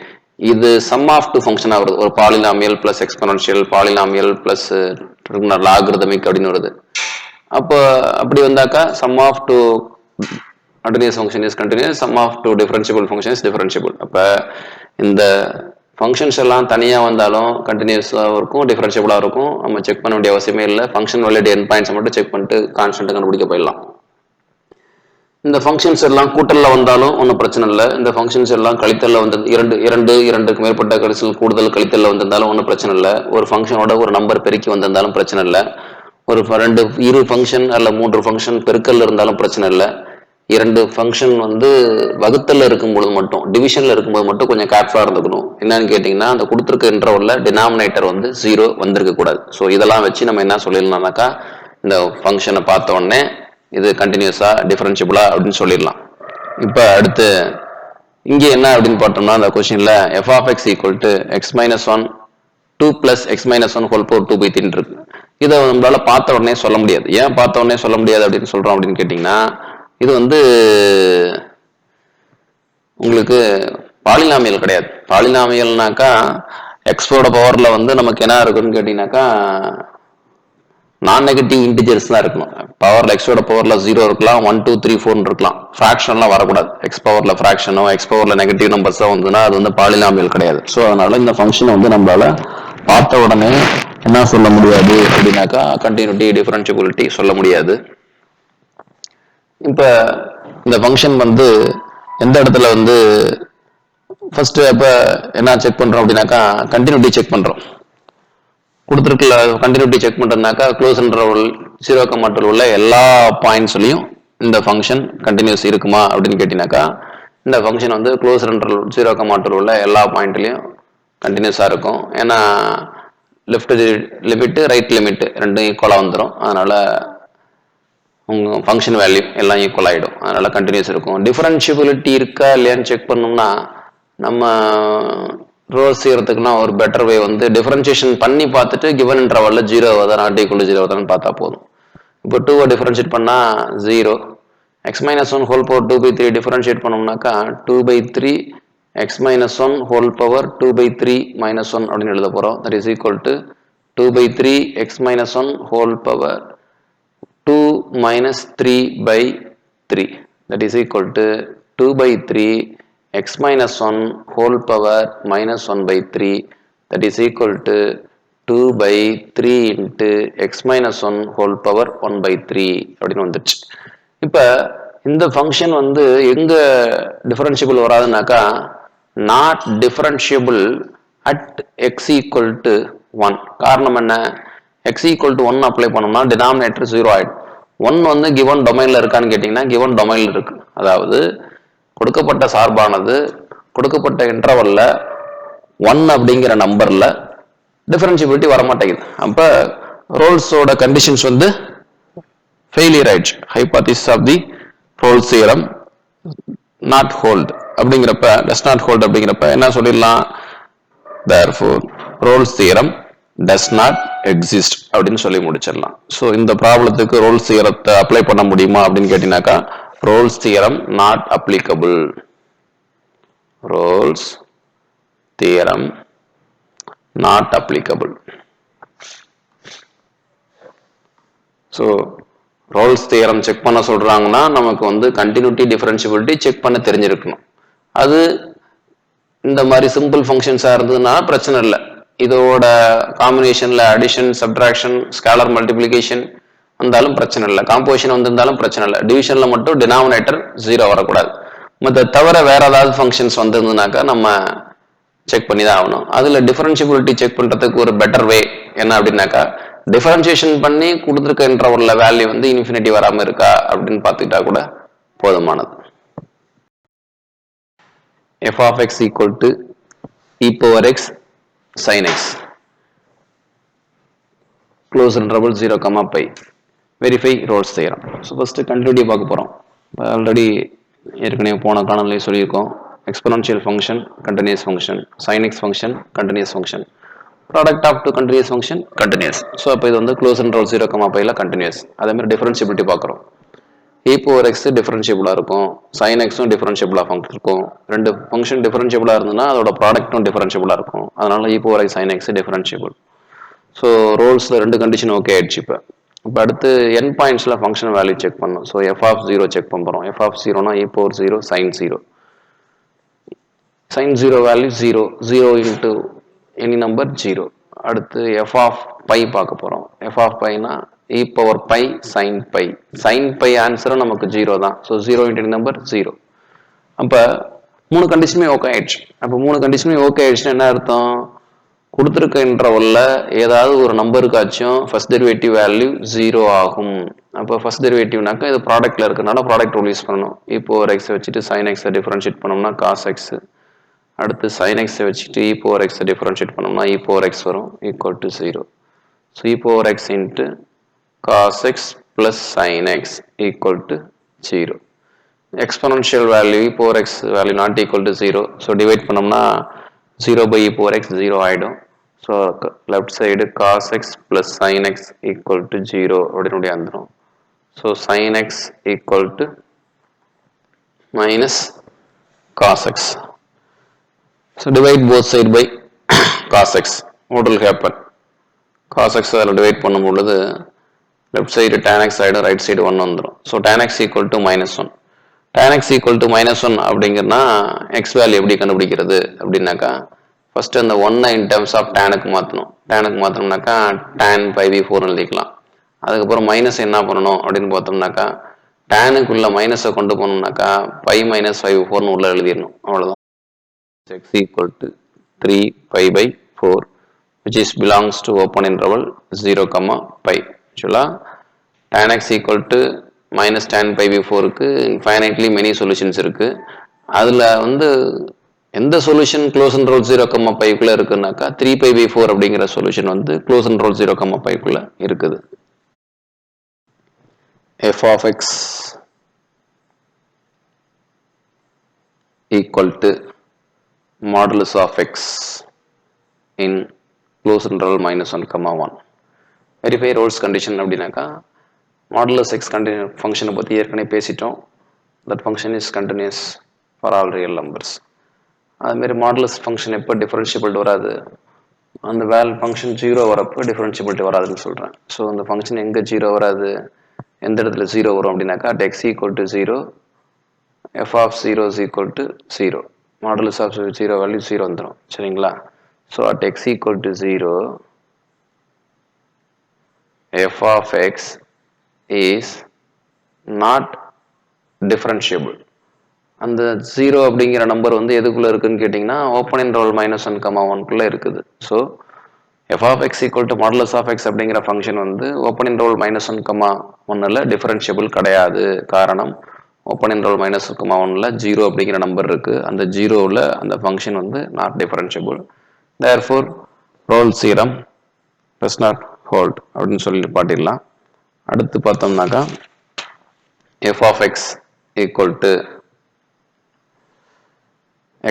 இது சம் ஆஃப் டூ ஃபங்க்ஷனாக வருது. ஒரு polynomial plus exponential, polynomial plus logarithmic அப்படின்னு வருது. அப்போ அப்படி வந்தாக்கா sum of two continuous function is continuous, sum of two differentiable function is differentiable. அப்போ இந்த ஃபங்க்ஷன்ஸ் எல்லாம் தனியாக வந்தாலும் கண்டினியூஸாக இருக்கும், டிஃபரன்ஷியபிளாக இருக்கும். நம்ம செக் பண்ண வேண்டிய அவசியமே இல்லை. ஃபங்க்ஷன் வேலிட் என் பாயிண்ட்ஸை மட்டும் செக் பண்ணிட்டு கான்ஸ்டன்ட் கண்டுபிடிக்க போயிடலாம். இந்த ஃபங்க்ஷன்ஸ் எல்லாம் கூட்டலில் வந்தாலும் ஒன்றும் பிரச்சனை இல்லை. இந்த ஃபங்க்ஷன்ஸ் எல்லாம் கழித்தலில் வந்து இரண்டுக்கு மேற்பட்ட கழிச்சல் கூடுதல் கழித்தலில் வந்திருந்தாலும் ஒன்றும் பிரச்சனை இல்லை. ஒரு ஃபங்க்ஷனோட ஒரு நம்பர் பெருக்கி வந்திருந்தாலும் பிரச்சனை இல்லை. ஒரு இரு ஃபங்க்ஷன் அல்ல 3 ஃபங்க்ஷன் பெருக்கல்ல இருந்தாலும் பிரச்சனை இல்லை. 2 ஃபங்க்ஷன் வந்து வகுத்தல்ல இருக்கும்போது மட்டும், டிவிஷன்ல இருக்கும்போது மட்டும் கொஞ்சம் கேர்ஃபுல்லாக இருந்துக்கணும். என்னன்னு கேட்டிங்கன்னா, அந்த கொடுத்துருக்க இன்டர்வல்ல டினாமினேட்டர் வந்து 0 வந்திருக்க கூடாது. ஸோ இதெல்லாம் வச்சு நம்ம என்ன சொல்லிடலாம்னாக்கா, இந்த ஃபங்க்ஷனை பார்த்த உடனே இது கண்டினியூஸா டிஃபரன்ஷியபிளா அப்படின்னு சொல்லிடலாம். இப்போ அடுத்து இங்கே என்ன அப்படின்னு பார்த்தோம்னா, அந்த கொஸ்டின்ல f of x equal to x minus 1 2 plus x minus 1 whole power 2 by 3 இருக்கு. இதை நம்மளால பார்த்த உடனே சொல்ல முடியாது. ஏன் பார்த்த உடனே சொல்ல முடியாது அப்படின்னு சொல்றோம் அப்படின்னு கேட்டிங்கன்னா, இது வந்து உங்களுக்கு பாலினாமியல் கிடையாது. பாலினாமியல்னாக்கா எக்ஸோட பவர்ல வந்து நமக்கு என்ன இருக்குன்னு கேட்டீங்கன்னாக்கா நான் நெகட்டிவ் இன்டிஜர்ஸ் தான் இருக்கணும். பவர்ல எக்ஸோட பவர்ல 0 இருக்கலாம், 1 2 3 4 இருக்கலாம். ஃபிராக்ஷன்லாம் வரக்கூடாது. எக்ஸ் பவர்ல ஃபிராக்ஷனோ எக்ஸ் பவர்ல நெகட்டிவ் நம்பர்ஸோ வந்துன்னா அது வந்து பாலினாமியல் கிடையாது. ஸோ அதனால இந்த ஃபங்க்ஷன் வந்து நம்மளால பார்த்த உடனே என்ன சொல்ல முடியாது அப்படின்னாக்கா கண்டினியூட்டி, டிஃபரன்ஷியபிலிட்டி சொல்ல முடியாது. இப்ப இந்த ஃபங்க்ஷன் வந்து எந்த இடத்துல வந்து ஃபர்ஸ்ட் அப்ப என்ன செக் பண்றோம் அப்படின்னாக்கா கண்டினியூட்டி செக் பண்றோம். கொடுத்துருக்கல கண்டினியூட்டி செக் பண்றதுனாக்கா க்ளோஸ் இன்டர்வல் 0, உள்ள எல்லா பாயிண்ட்ஸ்லயும் இந்த ஃபங்க்ஷன் கண்டினியூஸ் இருக்குமா அப்படின்னு கேட்டீங்கன்னாக்கா இந்த ஃபங்க்ஷன் வந்து க்ளோஸ் இன்டர்வல் 0, உள்ள எல்லா பாயிண்ட்லயும் கண்டினியூஸா இருக்கும். ஏன்னா லெஃப்ட் லிமிட் ரைட் லிமிட் ரெண்டும் ஈக்குவலா வந்துடும். அதனால உங்க ஃபங்க்ஷன் வேல்யூ எல்லாம் ஈக்குவல் ஆகிடும். அதனால கண்டினியூஸ் இருக்கும். டிஃபரன்ஷியபிலிட்டி இருக்கா இல்லையான்னு செக் பண்ணோம்னா நம்ம ரோல்ஸ் செய்யறதுக்குன்னா ஒரு பெட்டர் வே வந்து டிஃபரன்ஷியேஷன் பண்ணி பார்த்துட்டு கிவன் இன்டர்வல்ல 0 வருதா நாட் ஈக்குவல் டு 0 வருதான்னு பார்த்தா போதும். இப்போ 2 டிஃபரன்ஷியேட் பண்ணா 0, x minus 1 whole power 2 by 3 differentiate பண்ணோம்னாக்கா 2 by 3 x minus 1 whole power 2 by 3 minus 1 அப்படின்னு எழுத போறோம். that is equal to 2 by 3 x minus 1 whole power 2 minus 3 by 3 that is equal to 2 by 3 x minus 1 whole power minus 1 by 3 that is equal to 2 by 3 into x minus 1 whole power 1 by 3 அப்படின்னு வந்துச்சு. இப்போ இந்த function வந்து எங்க differentiable வராதுனாக்கா not differentiable at X equal to 1. காரணம் என்ன? X equal to 1 apply பண்ணோம்னா டினாமினேட்டர் 0 ஆயிடும். 1 வந்து கிவன் டொமைன்ல இருக்கான்னு கேட்டிங்கன்னா கிவன் டொமைன்ல இருக்கு. அதாவது கொடுக்கப்பட்ட சார்பானது கொடுக்கப்பட்ட இன்டர்வல்ல 1 அப்படிங்கிற நம்பர்ல டிஃபரன்ஷியபிலிட்டி வரமாட்டேங்குது. அப்ப ரோல்ஸோட கண்டிஷன்ஸ் வந்து ஃபெயிலியர் ஆயிடுச்சு. Hypothesis of the Rolle's theorem not hold அப்படிங்கிறப்ப டஸ் நாட் ஹோல்ட் அப்படிங்கிறப்ப என்ன சொல்லிடலாம்? therefore Rolle's theorem does not exist அப்படின்னு சொல்லி முடிச்சிடலாம். ஸோ இந்த ப்ராப்ளத்துக்கு ரோல்ஸ் தியரத்தை அப்ளை பண்ண முடியுமா அப்படின்னு கேட்டீங்கன்னாக்கா Rolle's theorem not applicable. Rolle's theorem not applicable. So Rolle's theorem check பண்ண சொல்றாங்கன்னா நமக்கு வந்து கண்டினியூட்டி டிஃபரன்ஷியபிலிட்டி செக் பண்ண தெரிஞ்சிருக்கணும். அது இந்த மாதிரி சிம்பிள் ஃபங்க்ஷன்ஸாக இருந்ததுன்னா பிரச்சனை இல்லை. இதோட காம்பினேஷன்ல அடிஷன் சப்ட்ராக்ஷன் ஸ்கேலர் மல்டிப்ளிகேஷன் வந்தாலும் பிரச்சனை இல்லை. காம்போசிஷன் வந்திருந்தாலும் பிரச்சனை இல்லை. டிவிஷன்ல மட்டும் டினாமினேட்டர் 0 வரக்கூடாது. மற்ற தவிர வேற ஏதாவது ஃபங்க்ஷன்ஸ் வந்திருந்ததுனாக்கா நம்ம செக் பண்ணி தான் ஆகணும். அதுல டிஃபரன்ஷியபிலிட்டி செக் பண்றதுக்கு ஒரு பெட்டர் வே என்ன அப்படின்னாக்கா டிஃபரன்சியேஷன் பண்ணி கொடுத்துருக்க இன்டர்வல்ல வேல்யூ வந்து இன்ஃபினிட்டி வராம இருக்கா அப்படின்னு பார்த்துக்கிட்டா கூட போதுமானது. f of x equal to e power x sin x close interval 0 comma pi verify Rolle's theorem. So first continuity பார்க்க போறோம். ஆல்ரெடி ஏற்கனவே போன காணொளியிலே சொல்லியிருக்கோம். Exponential function continuous function, sin x function continuous function, product of two continuous function continuous. So அப்போ இது வந்து close interval 0 comma pi ல கண்டினியூஸ். அதே மாதிரி டிஃபரன்ஷியபிலிட்டி பார்க்குறோம். e power x டிஃபரன்ஷியபிளா இருக்கும், sin xும் டிஃபரன்ஷியபிளா ஃபங்க்ஷன் இருக்கும். ரெண்டு ஃபங்க்ஷன் டிஃபரன்ஷியபிளா இருந்ததுன்னா அதோட ப்ராடக்ட்டும் டிஃபரன்ஷியபிளா இருக்கும். அதனால e power x sin x differentiable. So ரோல்ஸ்ல ரெண்டு கண்டிஷன் ஓகே ஆயிடுச்சு. இப்போ அடுத்து என் பாயிண்ட்ஸ்ல ஃபங்க்ஷன் வேல்யூ செக் பண்ணணும். ஸோ f of 0 செக் பண்ணுறோம். f of 0னா e power 0 sin 0. sin 0 value 0, 0 into any number 0. அடுத்து f of pi பார்க்க போறோம். f of piனா e power pi sin pi. sin pi ஆன்சரும் நமக்கு 0 தான். So 0 into any number 0. அப்போ மூணு கண்டிஷனுமே ஓகே ஆயிடுச்சு. அப்போ மூணு கண்டிஷனுமே ஓகே ஆயிடுச்சுன்னா என்ன அர்த்தம்? கொடுத்துருக்க இன்டர்வல்ல ஏதாவது ஒரு நம்பருக்காச்சும் ஃபர்ஸ்ட் டெரிவேட்டிவ் வேல்யூ 0 ஆகும். அப்போ ஃபர்ஸ்ட் டெரிவேட்டிவ்னாக்கா இது ப்ராடக்ட்ல இருக்கனால ப்ராடக்ட் ரூல் யூஸ் பண்ணணும். e power x வச்சுட்டு sin x டிஃபரன்ஷியேட் பண்ணோம்னா cos x. அடுத்து sin x வச்சுட்டு e power x டிஃபரன்ஷியேட் பண்ணோம்னா e power x வரும் equal to 0. So e power x into cos x plus sin x equal to 0. Exponential value e power x value not equal to 0. So divide பண்ணோம்னா 0 by e power x 0 ஆயிடும். So left side cos x plus sin x equal to 0 அப்படினுடைய வந்துரும். So sin x equal to minus cos x. So divide both side by cos x. What will happen? Cos x அதில் divide பண்ணும் பொழுது left side tan x ஆயிடும், right side 1 வந்துடும். So tan x equal to minus 1. tan x equal to minus 1 அப்படிங்கிறனா x value எப்படி கண்டுபிடிக்கிறது அப்படின்னாக்கா first அந்த 1 in terms of tan-க்கு மாற்றணும். tan-க்கு மாற்றணும்னாக்கா tan pi by 4 எழுதிக்கலாம். அதுக்கப்புறம் மைனஸ் என்ன பண்ணணும் அப்படின்னு பார்த்தோம்னாக்கா tan-க்குள்ள மைனஸை கொண்டு போனோம்னாக்கா pi minus 5 4 உள்ள எழுதிடணும். அவ்வளோதான். x equal to 3 pi by 4 which is belongs to open interval 0 comma pi. ஆக்சுவலாக tan x equal to minus tan pi by 4க்கு infinitely many solutions இருக்கு. அதில் வந்து எந்த solution close interval 0 comma pi குள்ள இருக்குன்னாக்கா 3 pi by 4 அப்படிங்கிற solution வந்து close interval 0 comma pi குள்ள இருக்குது. f of x equal to modulus of x in close interval minus 1 comma 1. Verify Rolle's condition அப்படின்னாக்கா modulus x continuous ஃபங்க்ஷனை பற்றி ஏற்கனவே பேசிட்டோம். that function is continuous for all real numbers. அதுமாரி modulus function எப்போ differentiable வராது? அந்த ஃபங்க்ஷன் 0 வரப்போ டிஃபரன்ஷியபிலிட்டி வராதுன்னு சொல்கிறேன். ஸோ அந்த ஃபங்க்ஷன் எங்கே 0 வராது, எந்த இடத்துல 0 வரும் அப்படின்னாக்கா at x equal to 0 f of 0 is equal to 0. Modulus of 0 value 0 வந்துடும் சரிங்களா. So at x equal to 0 f of x is not differentiable. அந்த 0 அப்படிங்கிற நம்பர் வந்து எதுக்குள்ள இருக்குன்னு கேட்டிங்கன்னா ஓப்பன் இன்டர்வல் -1, இருக்குது. So f of x equal to modulus of x அப்படிங்கிற ஃபங்க்ஷன் வந்து ஓப்பன் இன்டர்வல் -1, டிஃபரன்ஷியபிள் கிடையாது. காரணம் ஓப்பன் இன்டர்வல் -1, 0 அப்படிங்கிற நம்பர் இருக்கு. அந்த 0வில் அந்த ஃபங்க்ஷன் வந்து not differentiable. Therefore Rolle's theorem does not hold அப்படின்னு சொல்லிட்டு பாட்டிடலாம். அடுத்து பார்த்தோம்னாக்கா f of x equal to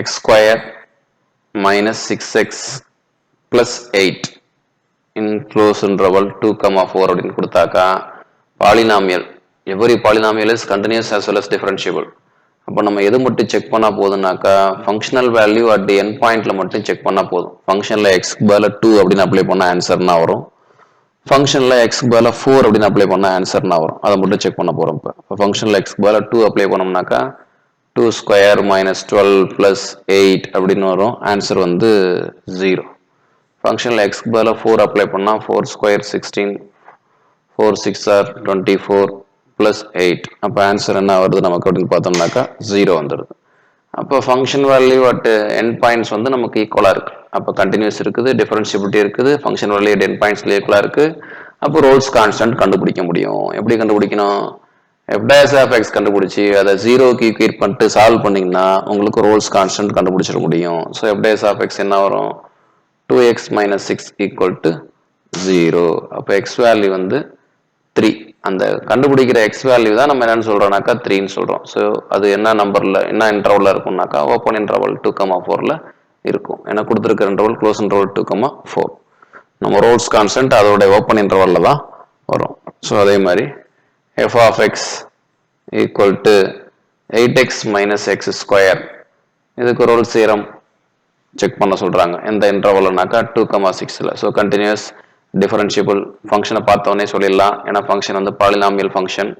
x square minus 6x plus 8 in closed interval 2, 4 அப்படின்னு கொடுத்தாக்கா polynomial every polynomial is continuous as well as differentiable. அப்போ நம்ம எது மட்டும் செக் பண்ணால் போதும்னாக்கா ஃபங்க்ஷனல் வேல்யூ அட் தி என் பாயிண்ட்ல மட்டும் செக் பண்ணால் போதும். ஃபங்க்ஷனில் எக்ஸ்க்கு பதிலாக 2 அப்படின்னு அப்ளை பண்ணால் ஆன்சர்னா வரும். ஃபங்க்ஷனில் எக்ஸ்க்கு பதிலாக 4 அப்படின்னு அப்ளை பண்ணால் ஆன்சர்னா வரும். அதை மட்டும் செக் பண்ண போகிறோம். இப்போ ஃபங்க்ஷனில் எக்ஸ்க்கு பதிலாக 2 அப்ளை பண்ணோம்னாக்கா 2 ஸ்கொயர் minus 12 plus 8 அப்படின்னு வரும். ஆன்சர் வந்து 0. ஃபங்க்ஷனில் எக்ஸ்க்கு பதிலாக 4 அப்ளை பண்ணால் 4 ஸ்கொயர் 16, 4 6 are 24 plus 8. அப்போ ஆன்சர் என்ன வருது நமக்கு அப்படின்னு பார்த்தோம்னாக்கா 0 வந்துடுது. அப்போ function value at N points வந்து நமக்கு ஈக்குவலாக இருக்குது. அப்போ கண்டினியூஸ் இருக்குது, டிஃபரன்ஷியபிலிட்டி இருக்குது, ஃபங்க்ஷன் வேல்யூ அட் என் பாயிண்ட்ஸ்ல ஈக்குவலாக இருக்குது. அப்போ ரோல்ஸ் கான்ஸ்டன்ட் கண்டுபிடிக்க முடியும். எப்படி கண்டுபிடிக்கணும்? f dash of x கண்டுபிடிச்சி அதை 0க்கு ஈக்குவேட் பண்ணிட்டு சால்வ் பண்ணிங்கன்னா உங்களுக்கு ரோல்ஸ் கான்ஸ்டன்ட் கண்டுபிடிச்சிட முடியும். So f dash of x என்ன வரும்? 2x minus 6 equal to 0. அப்போ x வேல்யூ வந்து 3. அந்த கண்டுபிடிக்கிற எக்ஸ் வேல்யூ தான் நம்ம என்னன்னு சொல்றோம்னாக்கா 3ன்னு சொல்றோம். ஸோ அது என்ன நம்பர்ல என்ன இன்டர்வல்ல இருக்கும்னாக்கா ஓப்பன் இன்டர்வல் 2, 4ல இருக்கும். ஏன்னா கொடுத்துருக்கிற இன்டர்வல் க்ளோஸ் இன்டர்வல் 2, 4. நம்ம ரோல்ஸ் கான்ஸ்டன்ட் அதோட ஓப்பன் இன்டர்வல்ல தான் வரும். ஸோ அதே மாதிரி f of x equal to 8x minus x square. இதுக்கு ரோல்ஸ் தியரம் செக் பண்ண சொல்றாங்க. எந்த இன்டர்வல்னாக்கா 2, 6ல. ஸோ கண்டினியூஸ் டிஃபரன்ஷியபிள் ஃபங்க்ஷனை பார்த்தோன்னே சொல்லிடலாம். ஏன்னா ஃபங்க்ஷன் வந்து பாலினாமியல் ஃபங்க்ஷன்.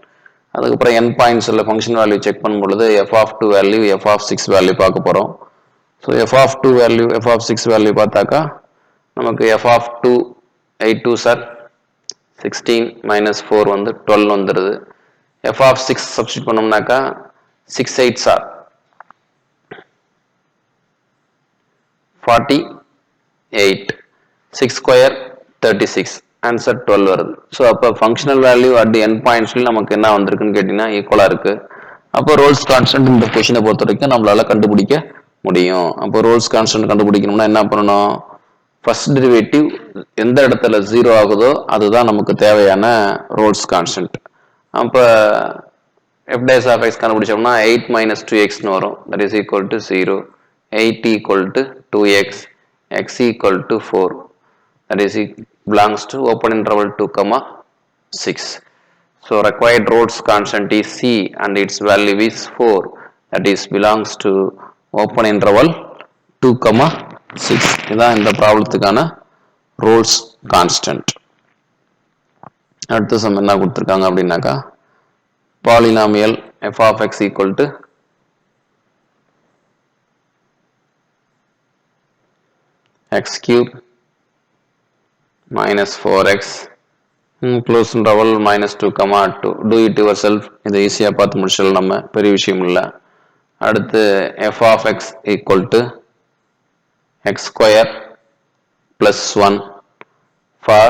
அதுக்கப்புறம் என் பாயிண்ட்ஸில் ஃபங்க்ஷன் வேல்யூ செக் பண்ணும் பொழுது f of 2 value f of 6 value பார்க்க போகிறோம். So f of 2 value f of 6 value பார்த்தாக்கா நமக்கு f of 2 8 2 சார் 16 minus 4 வந்து 12 வந்துடுது. f of 6 சப்ஸ்டிட் பண்ணோம்னாக்கா 6 8 சார் 48, 6 ஸ்கொயர் 36, ஆன்சர் 12 வருது. ஸோ அப்போ functional value at the end பாயிண்ட்ஸ்ல நமக்கு என்ன வந்திருக்குன்னு கேட்டிங்கன்னா ஈக்குவலாக இருக்கு. அப்போ ரோல்ஸ் கான்ஸ்டன்ட் இந்த கொஷினை பொறுத்த வரைக்கும் நம்மளால கண்டுபிடிக்க முடியும். அப்போ ரோல்ஸ் கான்ஸ்டன்ட் கண்டுபிடிக்கணும்னா என்ன பண்ணணும்? ஃபர்ஸ்ட் டெரிவேட்டிவ் எந்த இடத்துல 0 ஆகுதோ அதுதான் நமக்கு தேவையான ரோல்ஸ் கான்ஸ்டன்ட். அப்போ f dash of x கண்டுபிடிச்சோம்னா 8 minus 2xன்னு வரும். That is equal to 0. 8 equal to 2x, x equal to 4. That is belongs to open interval 2, 6. So required Rhodes constant is c and its value is 4. That is belongs to open interval 2, 6. இதான் இந்த ப்ராப்ளத்துக்கான Rhodes constant. அடுத்த some என்ன கொடுத்திருக்காங்க அப்படின்னாக்கா polynomial f of x equal to x cube minus 4x close interval minus 2, 2. Do it yourself. இது ஈஸியாக பார்த்து முடிச்சல் நம்ம பெரிய விஷயம் இல்லை. அடுத்து f of x equal to x square plus 1 for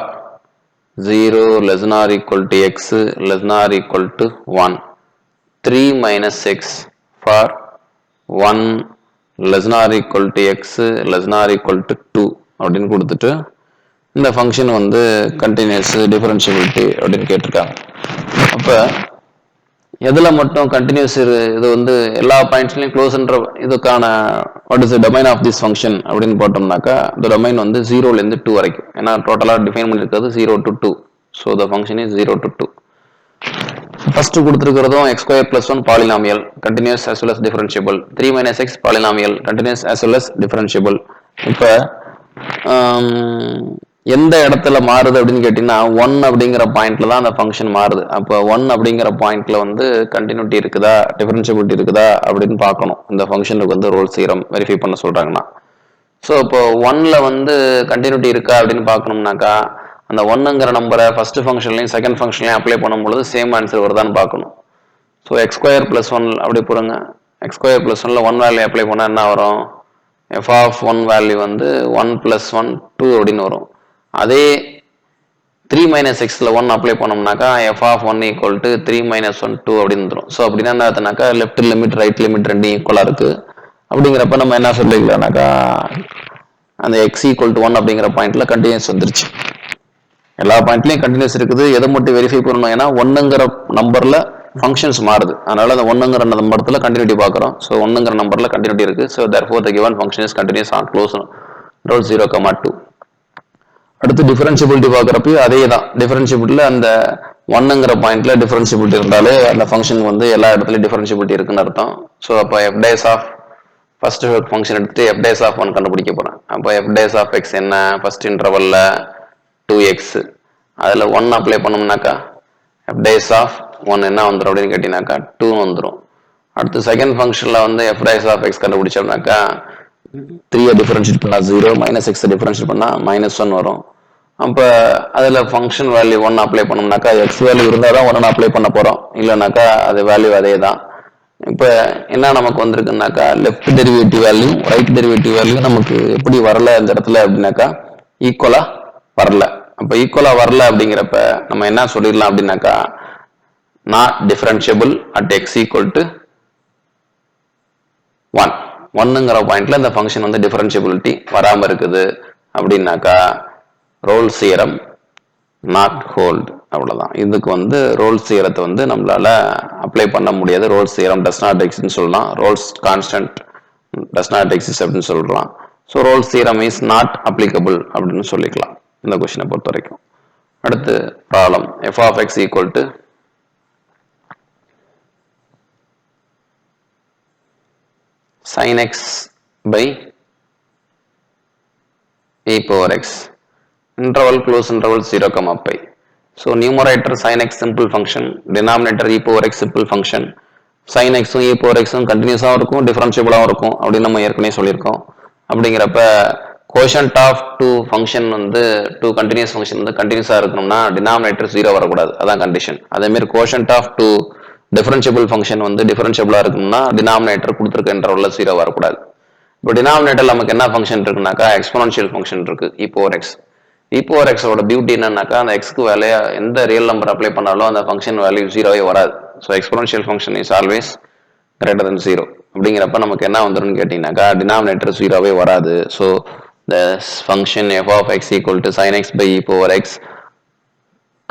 0 less than or equal to x less than or equal to 1. 3 minus x for 1 less than or equal to x less than or equal to 2 அப்படின்னு கொடுத்துட்டு இந்த function வந்து continuous differentiability அப்படின்னு கேட்டிருக்காங்க. அப்போ எதில் மட்டும் continuous இது வந்து எல்லா பாயிண்ட்ஸ்லையும் க்ளோஸ்ன்ற இதுக்கான what is the domain of this function அப்படின்னு போட்டோம்னாக்கா இந்த டொமைன் வந்து 0லேருந்து 2 வரைக்கும். ஏன்னா டோட்டலாக டிஃபைன் பண்ணியிருக்கிறது 0 to 2. So the function is 0 to 2. First கொடுத்துருக்கிறதும் x square plus 1 polynomial continuous as well as differentiable. 3 minus x polynomial continuous as well as differentiable. இப்போ எந்த இடத்துல மாறுது அப்படின்னு கேட்டீங்கன்னா 1 அப்படிங்கிற பாயிண்ட்ல தான் அந்த ஃபங்க்ஷன் மாறுது. அப்போ 1 அப்படிங்கிற பாயிண்ட்ல வந்து கண்டினியூட்டி இருக்குதா, டிஃபரன்ஷியபிலிட்டி இருக்குதா அப்படின்னு பார்க்கணும். இந்த ஃபங்க்ஷனுக்கு வந்து ரோல்ஸ் தியரம் வெரிஃபை பண்ண சொல்றாங்கன்னா. ஸோ இப்போ 1ல வந்து கண்டினியூட்டி இருக்கா அப்படின்னு பார்க்கணும்னாக்கா அந்த 1ங்கிற நம்பரை ஃபர்ஸ்ட் ஃபங்க்ஷன்லையும் செகண்ட் ஃபங்க்ஷன்லையும் அப்ளை பண்ணும்பொழுது சேம் ஆன்சர் வருதான்னு பார்க்கணும். ஸோ x² + 1 அப்படி போடுங்க. x² + 1ல 1 வேல்யூ அப்ளை பண்ணால் என்ன வரும்? f(1) வேல்யூ வந்து 1 + 1 2 அப்படின்னு வரும். அதே 3 - xல 1 அப்ளை பண்ணோம்னாக்கா f(1) = 3 - 1 2 அப்படின்னு வந்துடும். ஸோ அப்படின்னா என்ன ஆகுதுனாக்கா லெஃப்ட் லிமிட் ரைட் லிமிட் ரெண்டும் ஈக்குவலாக இருக்கு. அப்படிங்கிறப்ப நம்ம என்ன சொல்லிக்கலாம்னாக்கா அந்த x = 1 அப்படிங்கிற பாயிண்ட்ல கண்டினியூஸ் வந்துருச்சு. எல்லா பாயிண்ட்லயும் கண்டினியூஸ் இருக்குது. எதை மட்டும் வெரிஃபை பண்ணணும்? ஏன்னா 1ங்கிற நம்பர்ல ஃபங்க்ஷன்ஸ் மாறுது. அதனால அந்த 1ங்கிற நம்பர்ல கண்டினியூட்டி பார்க்குறோம். ஸோ 1ங்கிற நம்பர்ல கண்டினியூட்டி இருக்கு. So therefore the given function is continuous on closed interval 0, 2. அடுத்து டிஃபரன்ஷியபிலிட்டி பார்க்குறப்ப அதே தான். டிஃபரன்ஷியபிலிட்டியில் அந்த 1ங்கிற பாயிண்ட்ல டிஃபரன்ஷியபிலிட்டி இருந்தாலே அந்த ஃபங்க்ஷன் வந்து எல்லா இடத்துலையும் டிஃபரன்ஷியபிலிட்டி இருக்குன்னு அர்த்தம். ஸோ அப்போ f dash of first function எடுத்துட்டு f dash ஆஃப் 1 கண்டுபிடிக்க போறேன். அப்போ f dash ஆஃப் x என்ன? ஃபர்ஸ்ட் இன்டர்வல்ல 2x, அதில் 1 அப்ளை பண்ணோம்னாக்கா f dash ஆஃப் 1 என்ன வந்துடும் அப்படின்னு கேட்டீங்கன்னாக்கா 2 வந்துடும். அடுத்து செகண்ட் ஃபங்க்ஷனில் வந்து f dash ஆஃப் x கண்டுபிடிச்சோம்னாக்கா 3 டிஃபரன்ஷியேட் பண்ணால் 0, -x டிஃபரன்ஷியேட் பண்ணால் -1 வரும். அப்போ அதில் ஃபங்க்ஷன் வேல்யூ 1 அப்ளை பண்ணோம்னாக்கா x வேல்யூ இருந்தால் தான் 1 அப்ளை பண்ண போகிறோம். இல்லைனாக்கா அது வேல்யூ அதே தான். இப்போ என்ன நமக்கு வந்திருக்குன்னாக்கா left derivative value right derivative value நமக்கு எப்படி வரல இந்த இடத்துல அப்படின்னாக்கா ஈக்குவலா வரல. அப்போ ஈக்குவலா வரல அப்படிங்கிறப்ப நம்ம என்ன சொல்லிடலாம் அப்படின்னாக்கா நாட் டிஃபரன்ஷியபிள் அட் x = 1. 1ங்கிற பாயிண்ட்ல இந்த ஃபங்க்ஷன் வந்து டிஃபரன்ஷியபிலிட்டி வராமல் இருக்குது அப்படின்னாக்கா ரோல்ஸ் தியரம் நாட் ஹோல்ட். அவ்வளோதான். இதுக்கு வந்து ரோல்ஸ் தியரத்தை வந்து நம்மளால அப்ளை பண்ண முடியாது. ரோல்ஸ் தியரம் டஸ் நாட் எக்ஸிஸ்ட்னு சொல்லலாம். Rolle's constant does not exist அப்படின்னு சொல்லலாம். So Rolle's theorem is not applicable அப்படின்னு சொல்லிக்கலாம் இந்த கொஸ்டினை பொறுத்த வரைக்கும். அடுத்து problem f of x = sin x by e power x interval close interval 0, pi. So numerator sin x simple function, denominator e power x simple function. sin x e power x கண்டினியூஸாகவும் இருக்கும் டிஃபரன்ஷியபிளாகவும் இருக்கும் அப்படின்னு நம்ம ஏற்கனவே சொல்லியிருக்கோம். அப்படிங்கிறப்ப quotient of two function வந்து டூ கண்டினியூஸ் ஃபங்க்ஷன் வந்து கண்டினியூஸாக இருக்கணும்னா டினாமினேட்டர் 0 வரக்கூடாது. அதான் கண்டிஷன். அதேமாரி quotient of two differentiable function வந்து டிஃபரன்ஷியபிளாக இருக்கணும்னா டினாமினேட்டர் கொடுத்துருக்க இன்டர்வல்ல 0 வரக்கூடாது. இப்போ டினாமினேட்டர் நமக்கு என்ன ஃபங்க்ஷன் இருக்குனாக்கா எக்ஸ்போனன்ஷியல் ஃபங்க்ஷன் இருக்கு e power x. e power x ஓட பியூட்டி என்னன்னாக்கா அந்த எக்ஸ்க்கு வேலையை எந்த ரியல் நம்பர் அப்ளை பண்ணாலும் அந்த ஃபங்க்ஷன் வேல்யூ 0வே வராது. So exponential function is always greater than 0. அப்படிங்கிறப்ப நமக்கு என்ன வந்துடும் கேட்டீங்கன்னாக்கா டினாமினேட்டர் 0வே வராது. So the function f of x = sin x by e power x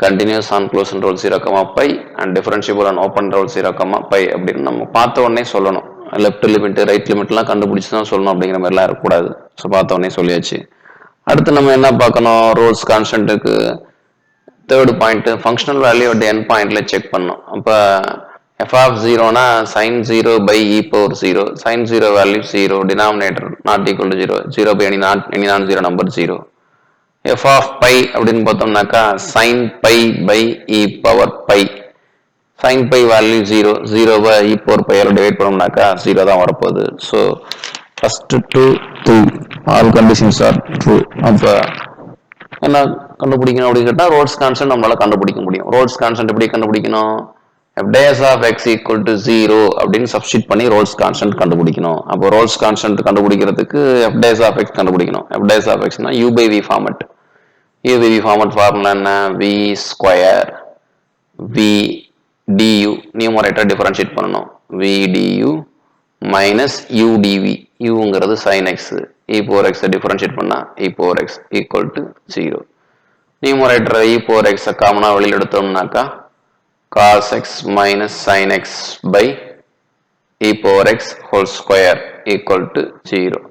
continuous on closed interval 0, pi and differentiable on open interval 0, pi அப்படின்னு நம்ம பார்த்த உடனே சொல்லணும். லெஃப்ட் லிமிட் ரைட் லிமிட்லாம் கண்டுபிடிச்சு தான் சொல்லணும் அப்படிங்கிற மாதிரிலாம் இருக்கக்கூடாது. ஸோ பார்த்த உடனே சொல்லியாச்சு. அடுத்து நம்ம என்ன பார்க்கணும்? ரோல்ஸ் கான்ஸ்டன்ட்டுக்கு third point functional value at end பாயிண்ட்ல செக் பண்ணணும். அப்போ f of 0னா sin 0 by e power 0, sin 0 value 0, denominator not equal to 0, 0 by any non-zero number 0. f of pi அப்படின்னு பார்த்தோம்னாக்கா sin pi by e power pi, sin pi value 0, 0 by e power pi divide பண்ணோம்னாக்கா 0 தான் வரப்போகுது. So first 2, 3 all conditions are true. அப்போ என்ன கண்டுபிடிக்கணும் அப்படின்னு கேட்டால் ரோல்ஸ் கான்ஸ்டன்ட் நம்மளால கண்டுபிடிக்க முடியும். ரோல்ஸ் கான்ஸ்டன்ட் எப்படி கண்டுபிடிக்கணும்? f dash of x = 0 அப்படின்னு சப்ஸ்டிட் பண்ணி ரோல்ஸ் கான்ஸ்டன்ட் கண்டுபிடிக்கணும். அப்போ ரோல்ஸ் கான்ஸ்டன்ட் கண்டுபிடிக்கிறதுக்கு f dash of x கண்டுபிடிக்கணும். f dash of x னா u by v format. u by v format formula என்ன? v square v du numerator differentiate பண்ணணும். v du minus u dv, uங்கிறது sin x, e power x differentiate பண்ணா e power x = 0. Numerator e power x காமனா வெளியில் எடுத்தோம்னாக்கா cos x minus sin x by e power x whole square = 0.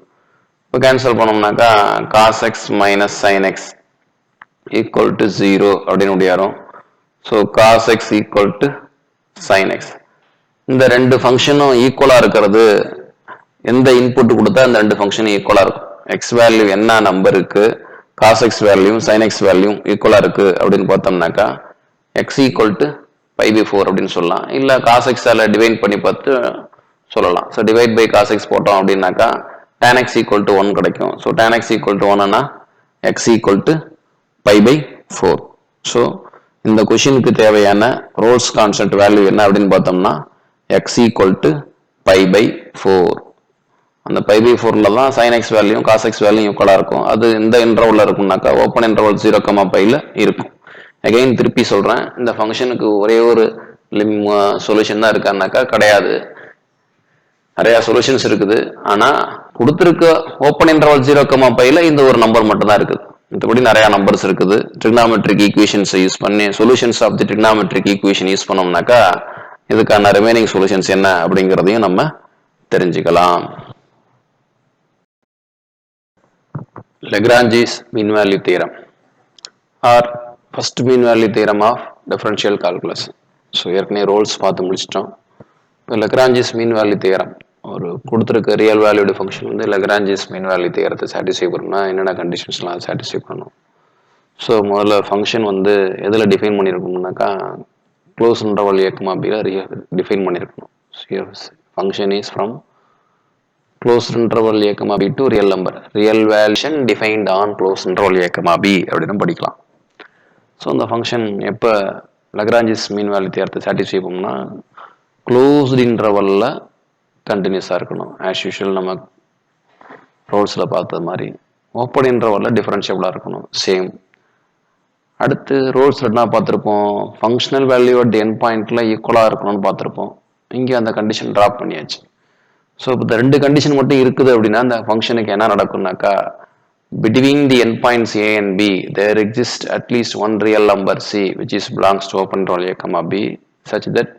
இப்போ cancel பண்ணோம்னாக்கா cos x minus sin x = 0 அப்படின்னு முடியாரும். ஸோ cos x = sin x. இந்த ரெண்டு ஃபங்க்ஷனும் ஈக்குவலாக இருக்கிறது எந்த இன்புட் கொடுத்தா இந்த ரெண்டு ஃபங்க்ஷனும் ஈக்குவலாக இருக்கும். எக்ஸ் வேல்யூ என்ன நம்பருக்கு cos x வேல்யூ sin x வேல்யூ ஈக்குவலாக இருக்குது அப்படின்னு பார்த்தோம்னாக்கா x equal to pi by 4 அப்படின்னு சொல்லலாம். இல்லை cos x டிவைட் பண்ணி பார்த்து சொல்லலாம். So divide by cos x போட்டோம் அப்படின்னாக்கா tan x ஈக்குவல் டு 1 கிடைக்கும். So tan x equal to 1னா x equal to pi by 4. So இந்த கொஷினுக்கு தேவையான ரோல்ஸ் கான்ஸ்டன்ட் வேல்யூ என்ன அப்படின்னு பார்த்தோம்னா x equal to pi by 4. அந்த பை பை 4ல தான் sin x வேல்யூ cos x வேல்யூ ஈக்குவலாக இருக்கும். அது இந்த இன்டர்வல்ல இருக்கும்னாக்கா ஓப்பன் இன்டர்வல் 0, பைல இருக்கும். அகைன் திருப்பி சொல்கிறேன், இந்த ஃபங்க்ஷனுக்கு ஒரே ஒரு சொல்யூஷன் தான் இருக்கான்னாக்கா கிடையாது. நிறைய சொல்யூஷன்ஸ் இருக்குது. ஆனால் கொடுத்துருக்க ஓப்பன் இன்டர்வல் 0, பைல இந்த ஒரு நம்பர் மட்டும் தான் இருக்குது. மற்றபடி நிறைய நம்பர்ஸ் இருக்குது. ட்ரிக்னாமெட்ரிக் ஈக்குவேஷன்ஸை யூஸ் பண்ணி solutions of the trigonometric equation use பண்ணோம்னாக்கா இதுக்கான ரிமைனிங் சொல்யூஷன்ஸ் என்ன அப்படிங்கிறதையும் நம்ம தெரிஞ்சுக்கலாம். Lagrange's mean value theorem or first mean value theorem of differential calculus. So ஏற்கனவே ரோல்ஸ் பார்த்து முடிச்சிட்டோம். இப்போ Lagrange's mean value theorem ஒரு கொடுத்துருக்க ரியல் வேல்யூடு ஃபங்க்ஷன் வந்து Lagrange's mean value theorத்தை சாட்டிஸ்ஃபை பண்ணணும்னா என்னென்ன கண்டிஷன்ஸ்லாம் சாட்டிஸ்ஃபை பண்ணணும். ஸோ முதல்ல ஃபங்க்ஷன் வந்து எதில் டிஃபைன் பண்ணியிருக்கணும்னாக்கா க்ளோஸ் இன்டர்வல் ஏ, பியில் டிஃபைன் பண்ணியிருக்கணும். Function is from closed interval a, b to real number. Real value defined on closed interval a, b அப்படின்னு படிக்கலாம். ஸோ இந்த ஃபங்க்ஷன் எப்போ Lagrange's mean value theorத்தை சாட்டிஸ்ஃபை பண்ணோம்னா க்ளோஸ்டு இன்டர்வலில் கண்டினியூஸாக இருக்கணும். ஆஸ் யூஷுவல் நம்ம ரோல்ஸில் பார்த்தது மாதிரி ஓப்பன் இன்டர்வலில் டிஃபரன்ஷியபிளாக இருக்கணும். சேம். அடுத்து ரோல்ஸில் என்ன பார்த்துருப்போம், ஃபங்க்ஷனல் வேல்யூ அட் எண்ட் பாயிண்டில் ஈக்குவலாக இருக்கணும்னு பார்த்துருப்போம். இங்கே அந்த கண்டிஷன் ட்ராப் பண்ணியாச்சு. ஸோ இப்போ இந்த ரெண்டு கண்டிஷன் மட்டும் இருக்குது அப்படின்னா அந்த ஃபங்க்ஷனுக்கு என்ன நடக்கும்னாக்கா between the endpoints a and b there exists at least one real number c which is belongs to open interval a, b such that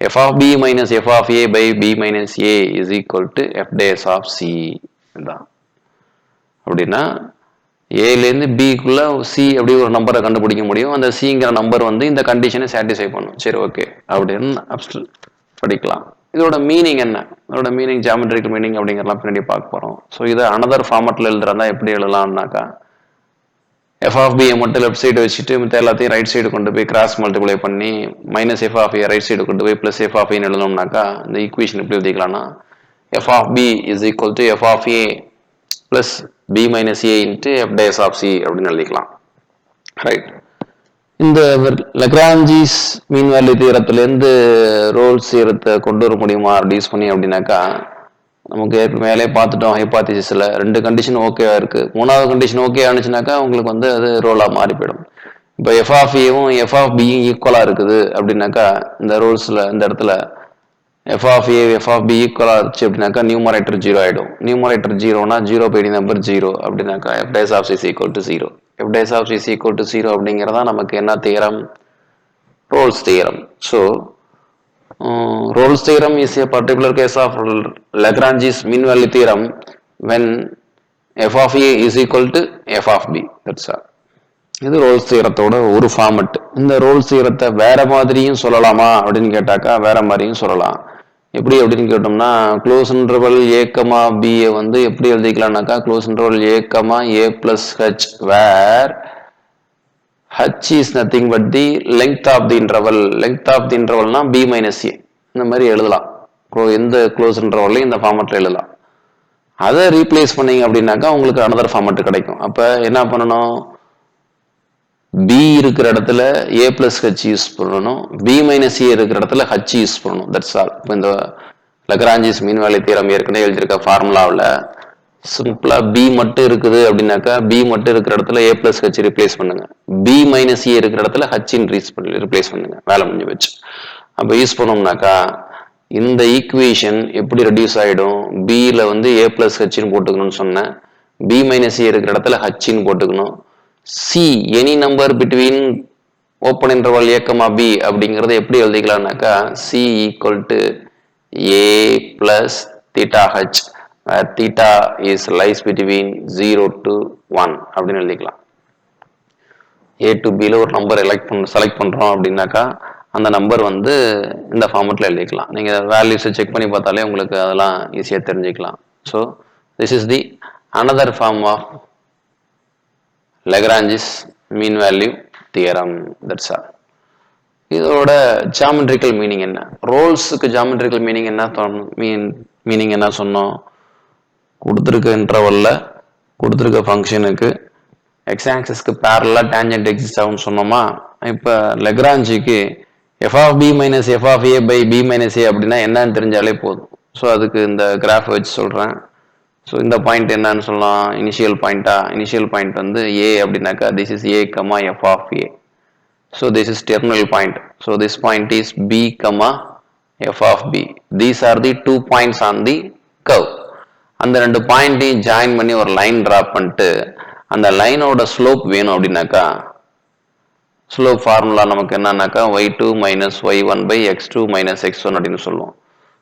f of b minus f of a by b minus a is equal to f dash of c. அப்படின்னா ஏலேருந்து பிக்குள்ள C அப்படி ஒரு நம்பரை கண்டுபிடிக்க முடியும். அந்த சிங்கிற number வந்து இந்த கண்டிஷனை சாட்டிஸ்ஃபை பண்ணும். சரி, ஓகே அப்படின்னு படிக்கலாம். இதோட மீனிங் என்ன, இதோட மீனிங் ஜியாமெட்ரிக்கல் மீனிங் அப்படிங்கிறலாம் பின்னாடி பார்க்க போகிறோம். ஸோ இதை அனதர் ஃபார்மெட்டில் எழுதுறதா எப்படி எழுதலாம்னாக்கா எஃப் ஆஃப் பியை மட்டும் லெஃப்ட் சைடு வச்சுட்டு மற்ற எல்லாத்தையும் ரைட் சைடு கொண்டு போய் கிராஸ் மல்டிப்ளை பண்ணி minus F of a right side கொண்டு போய் ப்ளஸ் எஃப் ஆஃப் ஏன்னு எழுதணும்னாக்கா இந்த ஈக்குவேஷன் எப்படி எழுதிக்கலாம்னா F of B is equal to F of A plus B minus A into F dash of C அப்படின்னு எழுதிக்கலாம். ரைட். இந்த Lagrange's மீன் வேல்யூ தியரத்திலேருந்து ரோல்ஸ் தியரத்தை கொண்டு வர முடியுமா ரெடியூஸ் பண்ணி அப்படின்னாக்கா நமக்கு மேலே பார்த்துட்டோம். ஹைபாத்திசிஸில் ரெண்டு கண்டிஷன் ஓகேவா இருக்குது. மூணாவது கண்டிஷன் ஓகே ஆனிச்சுனாக்கா உங்களுக்கு வந்து அது ரோலாக மாறி போயிடும். இப்போ எஃப் ஆஃப் ஏவும் எஃப் ஆஃப் பியும் ஈக்குவலாக இருக்குது அப்படின்னாக்கா இந்த ரோல்ஸில் இந்த இடத்துல f of a f of b ஈக்குவலாக இருந்துச்சு அப்படின்னாக்கா நியூமரேட்டர் 0 ஆகிடும். நியூமரேட்டர் 0னா 0 பை நம்பர் 0 அப்படின்னாக்கா f dash of is equal to 0. F dash of is equal to 0 அப்படிங்கிறதா நமக்கு என்ன theorem, Rolle's theorem. So Rolle's theorem is a particular case of Lagrange's mean value theorem when f of a is equal to f of b. That's all. இது Rolle's தியரத்தோட ஒரு format. இந்த Rolle's தியரத்தை வேற மாதிரியும் சொல்லலாமா அப்படின்னு கேட்டாக்கா வேற மாதிரியும் சொல்லலாம். எப்படி அப்படின்னு கேட்டோம்னா க்ளோஸ் இன்டர்வல் ஏ, பியை வந்து எப்படி எழுதிக்கலாம்னாக்கா close interval A plus H where H is nothing but the length of the interval. Length of the இன்டர்வல்னா பி மைனஸ் ஏ இந்த மாதிரி எழுதலாம். எந்த க்ளோஸ் இன்டர்வல்லையும் இந்த ஃபார்மெட்டில் எழுதலாம். அதை ரீப்ளேஸ் பண்ணீங்க அப்படின்னாக்கா உங்களுக்கு அனதர் ஃபார்மெட் கிடைக்கும். அப்போ என்ன பண்ணணும், பி இருக்கிற இடத்துல ஏ பிளஸ் ஹெச் யூஸ் பண்ணணும், பி மைனஸ் ஏ இருக்கிற இடத்துல ஹச் யூஸ் பண்ணணும். That's all. இப்போ இந்த Lagrange's மீன் வேல்யூ தியரம் ஏற்கனவே எழுதியிருக்க ஃபார்முலாவில் சிம்பிளா பி மட்டும் இருக்குது அப்படின்னாக்கா பி மட்டும் இருக்கிற இடத்துல ஏ பிளஸ் ஹெச் ரிப்ளேஸ் பண்ணுங்க, பி மைனஸ் ஏ இருக்கிற இடத்துல ஹச்சின் ரிப்ளேஸ் பண்ணுங்க, வேலை முடிஞ்சு வச்சு. அப்போ யூஸ் பண்ணோம்னாக்கா இந்த ஈக்குவேஷன் எப்படி ரெடியூஸ் ஆகிடும், பியில் வந்து ஏ பிளஸ் ஹெச்சின்னு போட்டுக்கணும்னு சொன்னேன், பி மைனஸ் ஏ இருக்கிற இடத்துல ஹச்சின்னு போட்டுக்கணும். C any number between open interval A, B அப்படிங்கிறத எப்படி எழுதிக்கலாம்னாக்கா C equal to A plus theta H where theta is lies between 0 to 1 அப்படின்னு எழுதிக்கலாம். A to B ல ஒரு நம்பர் செலக்ட் பண்றோம் அப்படின்னாக்கா அந்த நம்பர் வந்து இந்த ஃபார்மெட்ல எழுதிக்கலாம். நீங்க வேல்யூஸ் செக் பண்ணி பார்த்தாலே உங்களுக்கு அதெல்லாம் ஈஸியா தெரிஞ்சுக்கலாம். So this is the another form of Lagrange's mean value theorem. That's all. இதோட ஜாமெட்ரிக்கல் மீனிங் என்ன? ரோல்ஸுக்கு ஜாமெட்ரிக்கல் மீனிங் என்ன மீனிங் என்ன சொன்னோம்? கொடுத்துருக்க இன்டர்வல்ல கொடுத்துருக்க ஃபங்க்ஷனுக்கு எக்ஸ் ஆக்சிஸ்க்கு பேரலா டேஞ்சன்ட் எக்ஸிஸ்ட் ஆகும்னு சொன்னோமா? இப்போ லெக்ராஞ்சிக்கு F of B minus F of A by B minus A அப்படின்னா என்னன்னு தெரிஞ்சாலே போதும். ஸோ அதுக்கு இந்த கிராஃப் வச்சு சொல்கிறேன். ஸோ இந்த பாயிண்ட் என்னன்னு சொல்லலாம்? இனிஷியல் பாயிண்டா? இனிஷியல் பாயிண்ட் வந்து ஏ அப்படின்னாக்கா this is A comma F of a. So this is terminal point. So this point is b comma f of b. These are the 2 points on the curve. அந்த ரெண்டு பாயிண்டையும் join பண்ணி ஒரு line drop பண்ணிட்டு அந்த லைனோட slope வேணும் அப்படின்னாக்கா slope formula நமக்கு என்னன்னாக்கா y2 minus y1 by x2 minus x1 அப்படின்னு சொல்லுவோம்.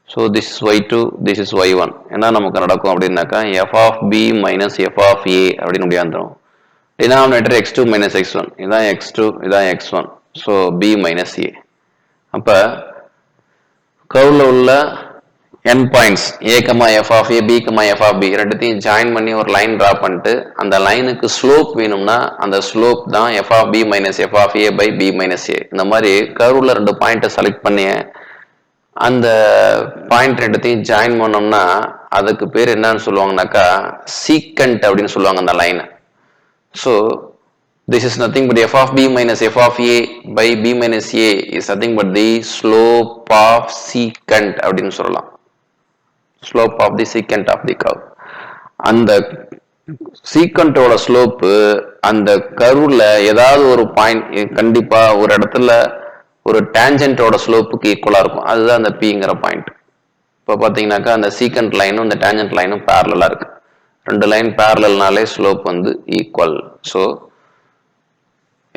So this is y2, this is y1. என்ன நமக்கு நடக்கும் அப்படின்னாக்கா f of b minus f of a அப்படின்னு முடியாந்துடும். Denominator x2 minus x1. இதான் x2, இதான் x1. So b minus a. அப்ப கர்வ்ல உள்ள n points a, f of a, b, f of b ரெண்டுத்தையும் ஜாயின் பண்ணி ஒரு லைன் டிரா பண்ணிட்டு அந்த லைனுக்கு ஸ்லோப் வேணும்னா அந்த ஸ்லோப் தான் f of b minus f of a by b minus a. இந்த மாதிரி கர்வ்ல ரெண்டு பாயிண்ட்டை செலக்ட் பண்ணி அந்த பாயிண்ட் ரெண்டுத்தையும் ஜாயின் பண்ணோம்னா அதுக்கு பேர் என்னன்னு சொல்லுவாங்கன்னாக்கா சீக்கண்ட் அப்படின்னு சொல்லுவாங்க அந்த லைனை. So this is nothing but f of b minus f of a by b minus a is nothing but the slope of secant அப்படின்னு சொல்லலாம். Slope of the secant of the curve. அந்த சீக்கண்டோட slope அந்த கர்வ்ல ஏதாவது ஒரு point கண்டிப்பா ஒரு இடத்துல ஒரு டேஞ்சன்டோட ஸ்லோப்புக்கு ஈக்குவலா இருக்கும். அதுதான் அந்த பிங்கிற பாயிண்ட். இப்போ பாத்தீங்கன்னாக்கா அந்த சீக்கண்ட் லைனும் இந்த டேஞ்சன்ட் லைனும் பேரலா இருக்கு. ரெண்டு லைன் பேரலல்னாலே ஸ்லோப் வந்து equal. So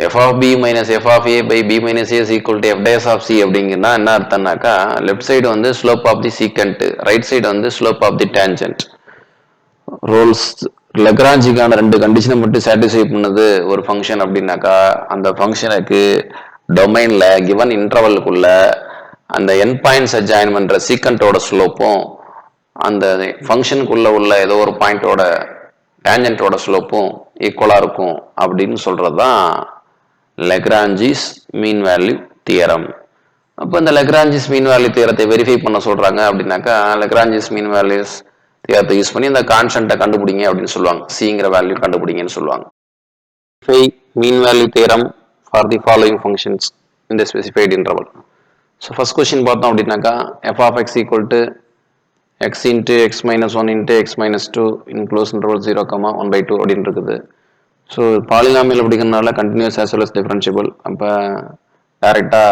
f of B minus F of A by B minus a is equal to f dash of c அப்படிங்கன்னா என்ன அர்த்தம்னாக்கா லெஃப்ட் சைடு வந்து slope of the secant, right side வந்து slope of the tangent. Rolle's லெக்ராஞ்சிக்கான ரெண்டு கண்டிஷனை மட்டும் satisfy பண்ணது ஒரு ஃபங்க்ஷன் அப்படின்னாக்கா அந்த ஃபங்க்ஷனுக்கு டொமைன்ல கிவன் இன்டர்வலுக்குள்ள அந்த என் பாயிண்ட்ஸை ஜாயின் பண்ற சீக்கண்டோட ஸ்லோப்பும் அந்த ஃபங்க்ஷனுக்குள்ள உள்ள ஏதோ ஒரு பாயிண்டோட டேஞ்சன்டோட ஸ்லோப்பும் ஈக்குவலா இருக்கும் அப்படின்னு சொல்றதுதான் லெக்ராஞ்சிஸ் மீன் வேல்யூ தியரம். அப்போ இந்த லெக்ராஞ்சிஸ் மீன் வேல்யூ தியரத்தை வெரிஃபை பண்ண சொல்றாங்க அப்படின்னாக்கா லெக்ராஞ்சிஸ் மீன் வேல்யூஸ் தியரத்தை யூஸ் பண்ணி இந்த கான்ஸ்டன்ட்டை கண்டுபிடிங்க அப்படின்னு சொல்லுவாங்க. சிங்கிற வேல்யூ கண்டுபிடிங்கன்னு சொல்லுவாங்க. Mean value theorem for the following functions in the specified interval. So first question பார்த்தோம் அப்படின்னாக்கா f of x equal to x into x minus 1 into x minus 2 in close interval 0, 1/2 அப்படின்னு இருக்குது. ஸோ பாலினாமியல் அப்படிங்கிறதுனால continuous as well as differentiable. அப்போ டைரெக்டாக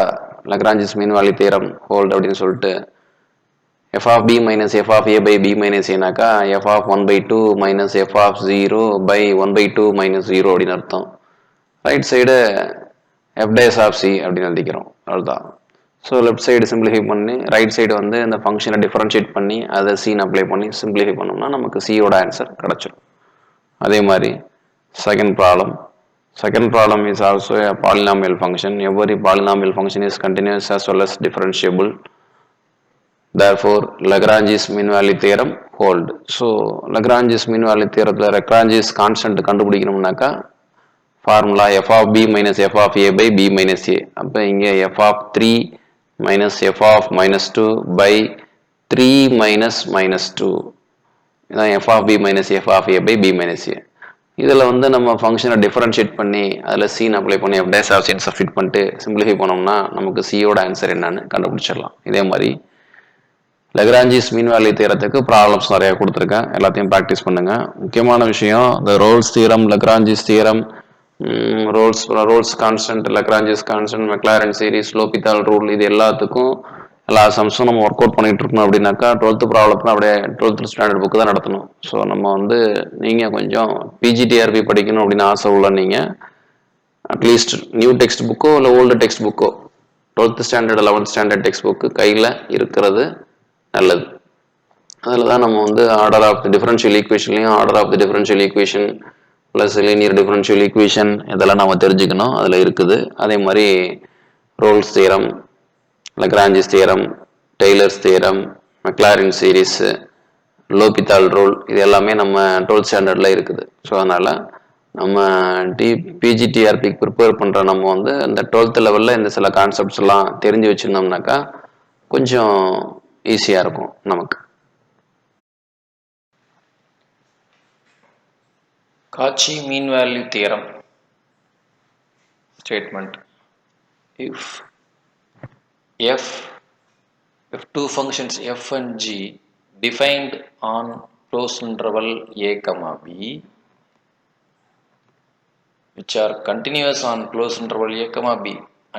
Lagrange's mean value theorem hold அப்படின்னு சொல்லிட்டு f of b minus f of a by b minus a னாக்கா f of 1/2 minus f of 0 by 1/2 minus 0 அப்படின்னு அர்த்தம். Right side f dash of c அப்படின்னு எழுதிக்கிறோம். அவ்வளோதான். So left side simplify பண்ணி right side வந்து இந்த ஃபங்க்ஷனை டிஃபரன்ஷியேட் பண்ணி அதை சீன் அப்ளை பண்ணி சிம்பிளிஃபை பண்ணோம்னா நமக்கு சியோட ஆன்சர் கிடச்சிடும். அதே மாதிரி second problem is also a polynomial function. Every polynomial function is continuous as well as differentiable. Therefore Lagrange's mean value theorem hold. So Lagrange's mean value theoremல Lagrange's constant கண்டுபிடிக்கணும்னாக்கா formula f of b minus f of a by b minus a. அப்போ இங்கே f of 3 minus f of minus 2 by 3 minus minus 2. இதான் f of b minus f of a by b minus a. இதில் வந்து நம்ம ஃபங்க்ஷனை differentiate பண்ணி அதில் சீன் அப்ளை பண்ணி f dash of c substitute பண்ணிட்டு சிம்பிளிஃபை பண்ணோம்னா நமக்கு சியோட ஆன்சர் என்னன்னு கண்டுபிடிச்சிடலாம். இதே மாதிரி லெக்ராஞ்சிஸ் மீன் வேல்யூ தியரத்துக்கு ப்ராப்ளம்ஸ் நிறைய கொடுத்துருக்கேன். எல்லாத்தையும் ப்ராக்டிஸ் பண்ணுங்க. முக்கியமான விஷயம் இந்த Rolle's theorem, Lagrange's theorem, Rolle's constant, Lagrange's constant, Maclaurin series, L'Hopital rule, இது எல்லாத்துக்கும் எல்லா சம்ஸும் நம்ம ஒர்க் அவுட் பண்ணிட்டு இருக்கணும். அப்படின்னாக்கா 12th ப்ராப்ளம்னா அப்படியே 12th ஸ்டாண்டர்ட் புக்கு தான் நடத்தணும். ஸோ நம்ம வந்து நீங்கள் கொஞ்சம் பிஜிடிஆர்பி படிக்கணும் அப்படின்னு ஆசை உள்ள நீங்கள் அட்லீஸ்ட் நியூ டெக்ஸ்ட் புக்கோ இல்லை ஓல்டு டெக்ஸ்ட் புக்கோ 12th standard 11th standard text book கையில் இருக்கிறது நல்லது. அதில் தான் நம்ம வந்து ஆர்டர் ஆஃப் தி டிஃபரன்ஷியல் ஈக்குவேஷன்லையும் order of the differential equation plus linear differential equation இதெல்லாம் நம்ம தெரிஞ்சுக்கணும். அதில் இருக்குது. அதே மாதிரி Rolle's theorem, Lagrange's theorem, Taylor's theorem, Maclaurin series, L'Hopital rule, இது எல்லாமே நம்ம 12th ஸ்டாண்டர்டில் இருக்குது. ஸோ அதனால் நம்ம பிஜிடிஆர்பிக்கு ப்ரிப்பேர் பண்ணுற நம்ம வந்து இந்த 12th லெவலில் இந்த சில கான்செப்ட்ஸ் எல்லாம் தெரிஞ்சு வச்சுருந்தோம்னாக்கா கொஞ்சம் ஈஸியாக இருக்கும் நமக்கு. Cauchy mean value theorem statement. If two functions f and g defined on closed interval a comma b which are continuous on closed interval a comma b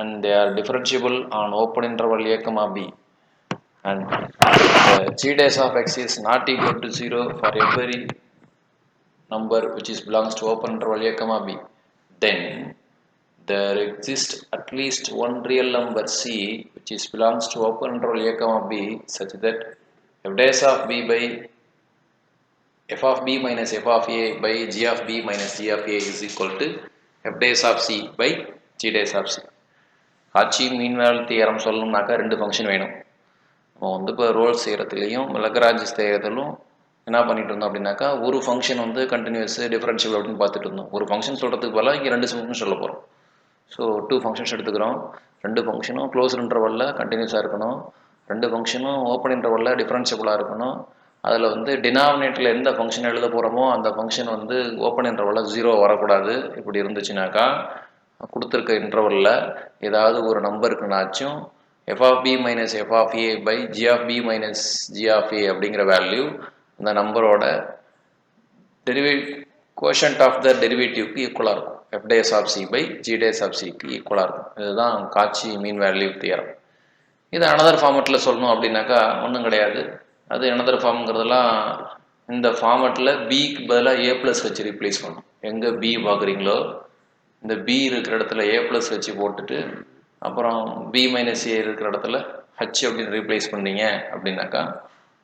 and they are differentiable on open interval a comma b and the g dash of x is not equal to 0 for every number which is belongs to open interval a comma b, then there exists at least one real number c which is belongs to open interval a comma b such that f dash of b by f of b minus f of a by g of b minus g of a is equal to f dash of c by g dash of c. காட்சி மீன் value theorem சொல்லணும்னாக்கா ரெண்டு function வேணும். நம்ம வந்து இப்போ Rolle's செய்கிறதுலையும் Lagrange செய்கிறதுலும் என்ன பண்ணிட்டு இருந்தோம் அப்படின்னாக்கா ஒரு ஃபங்க்ஷன் வந்து கண்டினியூஸ் டிஃபரன்ஷியல் அப்படின்னு பார்த்துட்டு இருந்தோம். ஒரு ஃபங்க்ஷன் சொல்கிறதுக்கு பதிலாக இங்கே ரெண்டு ஃபங்க்ஷன் சொல்ல போகிறோம். ஸோ 2 ஃபங்க்ஷன்ஸ் எடுத்துக்கிறோம். ரெண்டு ஃபங்க்ஷனும் க்ளோஸ் இன்டர்வலில் கண்டினியூஸாக இருக்கணும், ரெண்டு ஃபங்க்ஷனும் ஓப்பன் இன்டர்வலில் டிஃபரன்ஷியபிளாக இருக்கணும். அதில் வந்து டினாமினேட்டரில் எந்த ஃபங்க்ஷன் எழுத போகிறோமோ அந்த ஃபங்க்ஷன் வந்து ஓப்பன் இன்டர்வலில் 0 வரக்கூடாது. இப்படி இருந்துச்சுனாக்கா கொடுத்துருக்க இன்டர்வலில் ஏதாவது ஒரு நம்பருக்குனாச்சும் f of b minus f of a by g of b minus g of a அப்படிங்கிற வேல்யூ அந்த நம்பரோட quotient of the டெரிவேட்டிவ்க்கு ஈக்குவலாக இருக்கும். f dash of c by g dash of c க்கு ஈக்குவலாக இருக்கும். இதுதான் காட்சி மீன் வேல்யூ தியரம். இது அனதர் ஃபார்மெட்டில் சொல்லணும் அப்படின்னாக்கா ஒன்றும் கிடையாது. அது அனதர் ஃபார்முங்கிறதெல்லாம் இந்த ஃபார்மெட்டில் பிக்கு பதிலாக a ப்ளஸ் வச்சு ரீப்ளேஸ் பண்ணணும். எங்கே b பார்க்குறீங்களோ இந்த b இருக்கிற இடத்துல a ப்ளஸ் வச்சு போட்டுட்டு அப்புறம் b மைனஸ் a இருக்கிற இடத்துல h அப்படின்னு ரீப்ளேஸ் பண்ணீங்க அப்படின்னாக்கா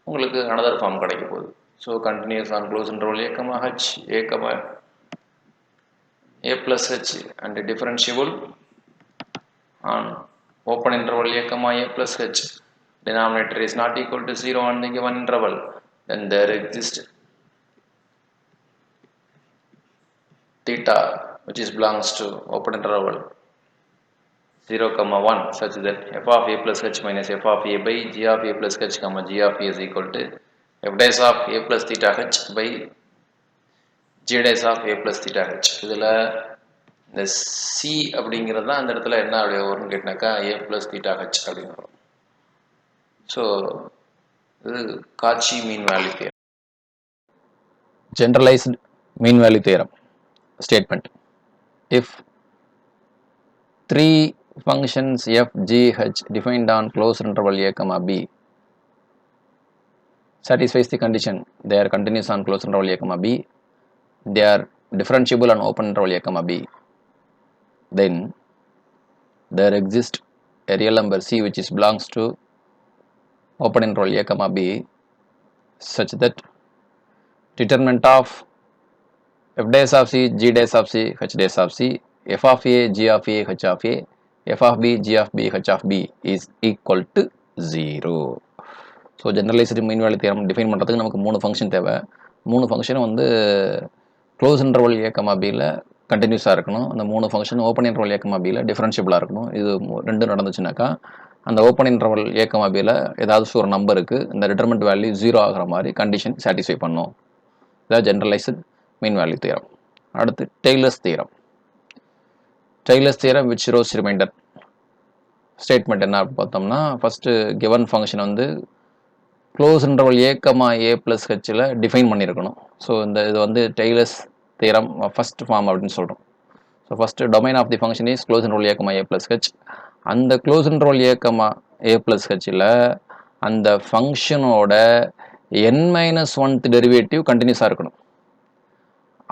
உங்களுக்கு அனதர் ஃபார்ம் கிடைக்க போகுது. So continuous on close interval a comma h a comma a plus h and differentiable on open interval a comma a plus h. Denominator is not equal to 0 on the given interval. Then there exists theta which is belongs to open interval 0 comma 1 such that f of a plus h minus f of a by g of a plus h comma g of a is equal to f dash of a plus theta h by g dash of a plus theta h. இதில் இந்த c அப்படிங்கிறது தான் அந்த இடத்துல என்ன அப்படியே வரும்னு கேட்டினாக்கா a plus theta h அப்படின்னு வரும். ஸோ இது காட்சி மீன் value theorem. Generalized mean value theorem statement. If three functions f, g, h defined on closed interval a comma b satisfies the condition they are continuous on closed interval a comma b, they are differentiable on open interval a comma b, then there exists a real number c which is belongs to open interval a comma b such that determinant of f dash of c, g dash of c, h dash of c, f of a, g of a, h of a, f of b, g of b, h of b is equal to 0. So generalised mean value theorem define பண்ணுறதுக்கு நமக்கு 3 function தேவை. 3 ஃபங்க்ஷனும் வந்து close interval a comma bயில் கண்டினியூஸாக இருக்கணும். அந்த 3 function open interval a comma bயில் டிஃபரன்ஷியபிளாக இருக்கணும். இது ரெண்டும் நடந்துச்சுனாக்கா அந்த ஓப்பன் இன்டர்வல் a comma bயில் ஏதாவது ஒரு நம்பருக்கு இந்த டிட்டர்மெண்ட் வேல்யூ 0 ஆகிற மாதிரி கண்டிஷன் சாட்டிஸ்ஃபை பண்ணும். இதான் ஜென்ரலைஸ்டு மீன் வேல்யூ தியரம். அடுத்து Taylor's theorem. Taylor's theorem which Roche's remainder statement என்ன பார்த்தோம்னா ஃபஸ்ட்டு கிவன் ஃபங்க்ஷன் வந்து close interval a comma a plus hல டிஃபைன் பண்ணியிருக்கணும். ஸோ இது வந்து டெய்லர்ஸ் தியரம் ஃபஸ்ட் ஃபார்ம் அப்படின்னு சொல்கிறோம். So first domain of the function is close interval a comma a plus h. அந்த close interval a comma a plus hல அந்த ஃபங்க்ஷனோட n-1th டெரிவேட்டிவ் கண்டினியூஸாக இருக்கணும்.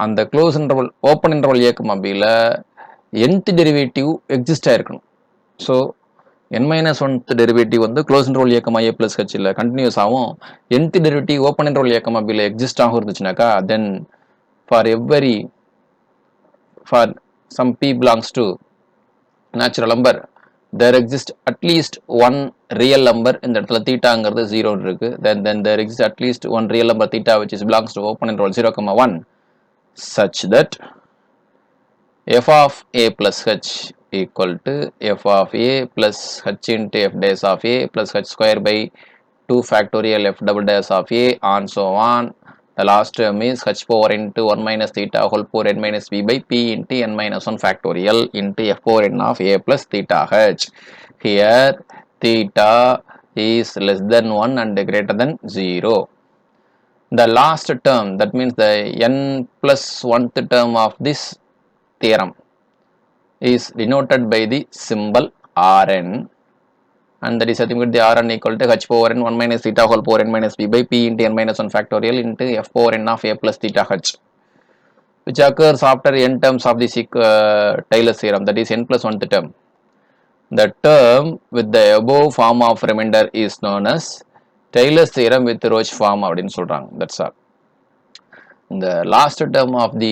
அந்த close interval open interval a comma bயில் nth டெரிவேட்டிவ் எக்ஸிஸ்ட் ஆகிருக்கணும். So n-1th derivative வந்து close interval a comma a plus hல கண்டினியூஸ் ஆகும். nth derivative open interval a comma bயில் எக்ஸிஸ்ட் ஆகும் இருந்துச்சுனாக்கா then for some p belongs to natural number there exists at least one real number. இந்த இடத்துல தீட்டாங்கிறது 0 இருக்கு. then there exists at least one real number theta which is belongs to open interval 0 comma 1 such that f of a plus h equal to f of a plus h into f dash of a plus h square by 2 factorial f double dash of a and so on. The last term is h power into 1 minus theta whole power n minus b by p into n minus 1 factorial into f power n of a plus theta h. Here theta is less than 1 and greater than 0. The last term, that means the n plus 1th term of this theorem is denoted by the symbol Rn, and that is nothing but the Rn equal to h power n 1 minus theta whole power n minus b by p into n minus 1 factorial into f power n of a plus theta h, which occurs after n terms of the Taylor's theorem, that is n plus 1th term. The term with the above form of remainder is known as Taylor's theorem with Roche form அப்படின்னு சொல்றாங்க. That's all. இந்த last term of the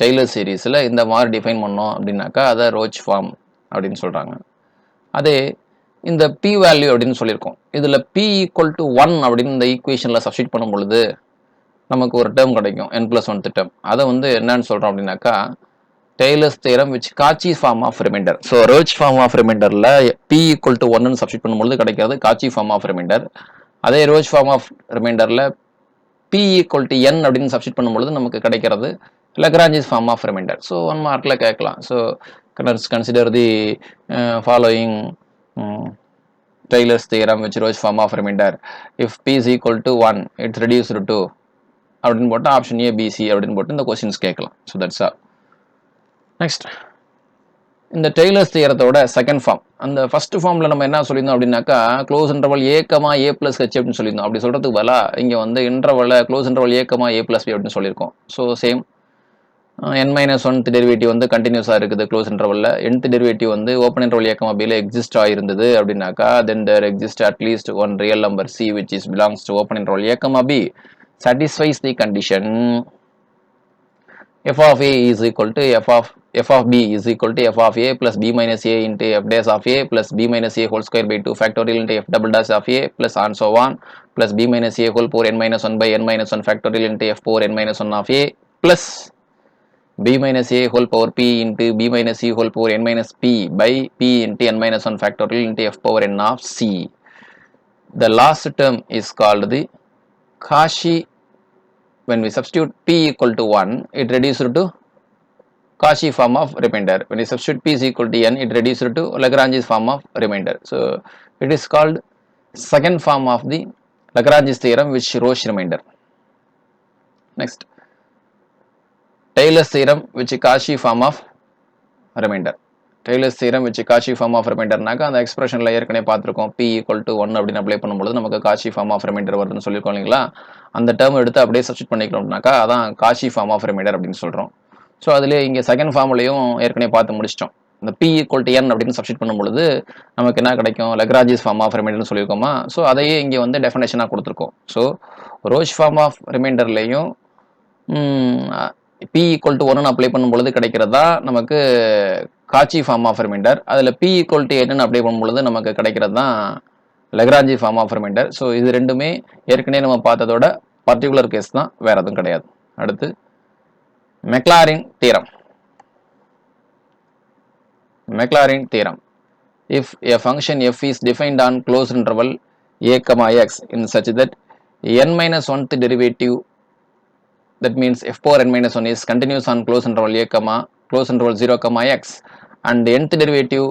Taylor சீரீஸில் இந்த மாதிரி define பண்ணோம் அப்படின்னாக்கா அதை roach form அப்படின்னு சொல்கிறாங்க. அதே இந்த பி வேல்யூ அப்படின்னு சொல்லியிருக்கோம். இதில் பி ஈக்குவல் டு 1 அப்படின்னு இந்த ஈக்குவேஷனில் சப்ஸ்டிட் பண்ணும் பொழுது நமக்கு ஒரு டேர்ம் கிடைக்கும், n plus 1th டேர்ம். அதை வந்து என்னன்னு சொல்கிறோம் அப்படின்னாக்கா Taylor's theorem which Cauchy form of remainder. So Roche form of ரிமைண்டரில் பி ஈக்குவல் டு 1ன்னு சப்ஸ்டிட் பண்ணும்பொழுது கிடைக்கிறது காச்சி ஃபார்ம் ஆஃப் ரிமைண்டர். அதே ரோச் ஃபார்ம் ஆஃப் ரிமைண்டரில் p equal to n அப்படின்னு சப்ஸ்டிட் பண்ணும்பொழுது நமக்கு கிடைக்கிறது Lagrange's form of remainder. So 1 மார்க்கில் கேட்கலாம். So consider the following Taylor's theorem which Roche form of remainder. If p is equal to 1, it's reduced to 2 அப்படின்னு போட்டு option A PC அப்படின்னு போட்டு இந்த கொஸ்டின்ஸ் கேட்கலாம். So that's all. நெக்ஸ்ட், இந்த tailors தியரத்தோட second form. அந்த ஃபர்ஸ்ட் ஃபார்ம்ல நம்ம என்ன சொல்லியிருந்தோம் அப்படின்னாக்கா close interval a comma A plus H அப்படின்னு சொல்லியிருந்தோம். அப்படி சொல்றதுக்கு பதிலாக இங்கே வந்து இன்டர்வல்ல close interval a comma A plus B அப்படின்னு சொல்லியிருக்கோம். So same n minus 1th derivative வந்து கண்டினியூஸாக இருக்குது க்ளோஸ் இன்டர்வல்ல. nth டெரிவேட்டிவ் வந்து ஓப்பன் இன்டர்வல் ஏ கமா பியில் எக்ஸிஸ்ட் ஆகிருந்தது அப்படின்னாக்கா தென் there exist at least one real number c which is belongs to open interval a comma b satisfies the condition f of a is equal to f of b is equal to f of a plus b minus a into f dash of a plus b minus a whole square by 2 factorial into f double dash of a plus and so on plus b minus a whole power n minus 1 by n minus 1 factorial into f power n minus 1 of a plus b minus a whole power p into b minus c whole power n minus p by p into n minus 1 factorial into f power n of c. The last term is called the Cauchy. When we substitute p equal to 1, it reduces to Cauchy form of remainder. When we substitute p is equal to n, it reduces to Lagrange's form of remainder. So it is called second form of the Lagrange's theorem which Roche remainder. Next, Taylor's theorem which Cauchy form of remainder. Taylor's theorem which Cauchy form of remainder நாக்க அந்த எக்ஸ்பிரஷன்ல ஏற்கனவே பார்த்திருக்கோம். p equal to 1 அப்படின்னு apply பண்ணும்போது நமக்கு Cauchy form of remainder வருதுன்னு சொல்லிருக்கோம் இல்லைங்களா. அந்த டேர்ம் எடுத்து அப்படியே சப்ஸ்டிட் பண்ணிக்கணும்னாக்கா அதான் Cauchy form of remainder அப்படின்னு சொல்றோம். ஸோ அதுல இங்க செகண்ட் ஃபார்முலையும் ஏற்கனவே பார்த்து முடிச்சிட்டோம். இந்த p equal to n அப்படின்னு சப்ஸ்டிட் பண்ணும்பொழுது நமக்கு என்ன கிடைக்கும், லக்ராஞ்சிஸ் ஃபார்ம் ஆஃப் ரிமைண்டர்னு சொல்லியிருக்கோமா. ஸோ அதையே இங்கே வந்து டெஃபினேஷனாக கொடுத்துருக்கோம். ஸோ ரோச் ஃபார்ம் ஆஃப் ரிமைண்டர்லையும் p equal to 1 அப்ளை பண்ணும்பொழுது கிடைக்கிறதா நமக்கு காச்சி ஃபார்ம் ஆஃப் ரிமைண்டர். அதில் p equal to n apply பண்ணும்பொழுது நமக்கு கிடைக்கிறது தான் Lagrange form of remainder. So இது ரெண்டுமே ஏற்கனவே நம்ம பார்த்ததோட பர்டிகுலர் கேஸ் தான், வேற எதுவும் கிடையாது. அடுத்து Maclaurin theorem. Maclaurin theorem. If a function f is defined on closed interval a comma x in such that n minus 1th derivative, that means f power n minus 1 is continuous on closed interval a comma closed interval 0 comma x, and the nth derivative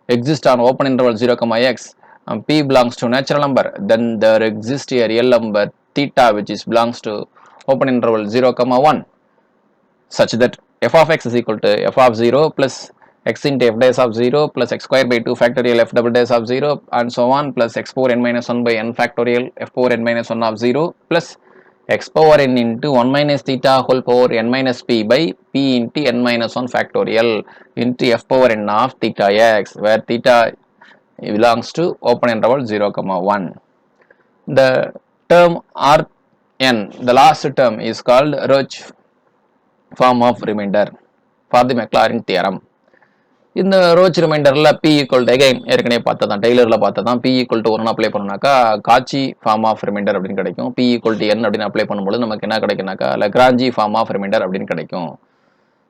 exists on open interval 0 comma x, and p belongs to natural number, then there exists a real number theta which is belongs to open interval 0 comma 1, such that f of x is equal to f of 0 plus x into f dash of 0 plus x square by 2 factorial f double dash of 0 and so on plus x power n minus 1 by n factorial f power n minus 1 of 0 plus x power n into 1 minus theta whole power n minus p by p into n minus 1 factorial into f power n of theta x, where theta belongs to open interval 0 comma 1. The term Rn, the last term, is called Roche form of remainder for the Maclaurin theorem. இந்த Roche ரிமைண்டர்ல p equal to again ஏற்கனவே பார்த்ததான், டெய்லர்ல பார்த்ததான், p equal to 1 apply பண்ணனாக்கா Cauchy form of remainder அப்படின்னு கிடைக்கும். p equal to n அப்படின்னு அப்ளை பண்ணும்போது நமக்கு என்ன கிடைக்கும்னாக்கா லக்ராஞ்சி ஃபார்ம் ஆஃப் ரிமைண்டர் அப்படின்னு கிடைக்கும்.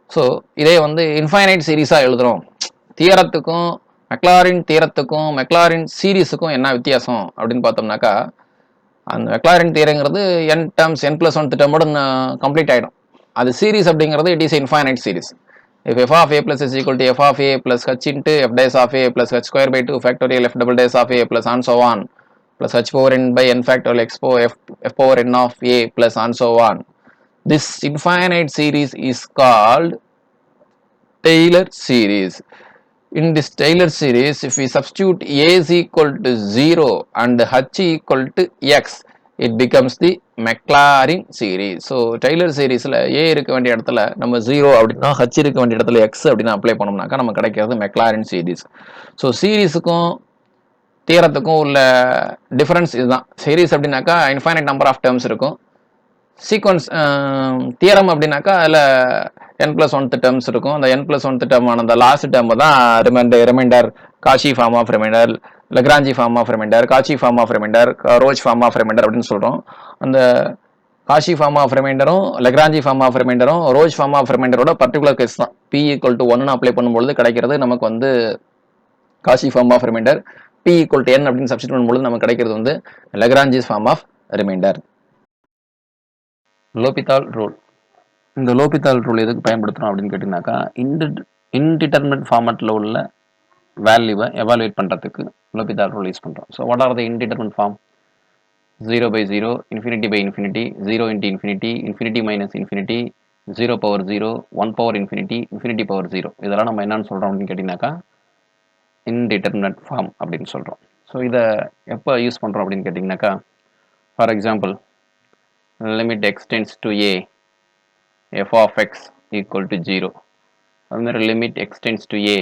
ஸோ இதே வந்து இன்ஃபைனைட் சீரீஸாக எழுதுகிறோம். தியரத்துக்கும் மெக்லாரின் தியரத்துக்கும் மெக்லாரின் சீரீஸுக்கும் என்ன வித்தியாசம் அப்படின்னு பார்த்தோம்னாக்கா, அந்த மெக்லாரின் தியரங்கிறது n டேர்ம்ஸ் n+1 டேர்மோட கம்ப்ளீட் ஆகிடும். அது சீரீஸ் அப்படிங்கிறது it is infinite series. If f of a plus is equal to f of a plus h into f dash of a plus h square by 2 factorial f double dash of a plus and so on plus h power n by n factorial f power n of a plus and so on. This infinite series is called Taylor series. In this Taylor series, if we substitute a is equal to 0 and h equal to x, it becomes the Maclaurin series. So Taylor seriesல a இருக்க வேண்டிய இடத்துல நம்ம 0 அப்படின்னா h இருக்க வேண்டிய இடத்துல x அப்படின்னா apply பண்ணோம்னாக்கா நமக்கு கிடைக்கிறது Maclaurin series. ஸோ சீரீஸுக்கும் தியரத்துக்கும் உள்ள டிஃபரன்ஸ் இதுதான். சீரீஸ் அப்படின்னாக்கா இன்ஃபைனைட் நம்பர் ஆஃப் டேர்ம்ஸ் இருக்கும். சீக்வன்ஸ் தியரம் அப்படின்னாக்கா அதில் n+1 டேர்ம்ஸ் இருக்கும். அந்த n+1 டேர்மான அந்த லாஸ்ட் டேர்ம் தான் remainder, Cauchy form of remainder, Lagrange form of remainder, Cauchy form of remainder, Roche form of remainder அப்படின்னு சொல்கிறோம். அந்த காஷி ஃபார்ம் ஆஃப் ரிமைண்டரும் லெக்ராஞ்சி ஃபார்ம் ஆஃப் ரிமைண்டரும் ரோச் ஃபார்ம் ஆஃப் ரிமைண்டரோட பர்டிகுலர் கேஸ் தான். p = 1 அப்ளை பண்ணும்பொழுது கிடைக்கிறது நமக்கு வந்து Cauchy form of remainder. p = n அப்படின்னு சப்ஸ்டிட் பண்ணும்பொழுது நமக்கு கிடைக்கிறது வந்து Lagrange's form of remainder. L'Hopital rule. இந்த லோபிதால் ரூல் எதுக்கு பயன்படுத்துகிறோம் அப்படின்னு கேட்டிங்கனாக்கா, இன்டிட்டர்மினட் ஃபார்மேட்டில் உள்ள வேல்யூவை எவாலுவேட் பண்ணுறதுக்கு லோபிதால் ரூல் யூஸ் பண்ணுறோம். So what are the indeterminate form? 0/0, infinity/infinity, 0 into infinity, infinity minus infinity, 0/0, 1/infinity, infinity/0. இதெல்லாம் நம்ம என்னன்னு சொல்கிறோம் அப்படின்னு கேட்டிங்கனாக்கா இன்டிட்டர்மினட் ஃபார்ம் அப்படின்னு சொல்கிறோம். ஸோ இதை எப்போ யூஸ் பண்ணுறோம் அப்படின்னு கேட்டிங்கனாக்கா, for example limit x tends to a f of x equal to 0. அது மாதிரி limit x tends to a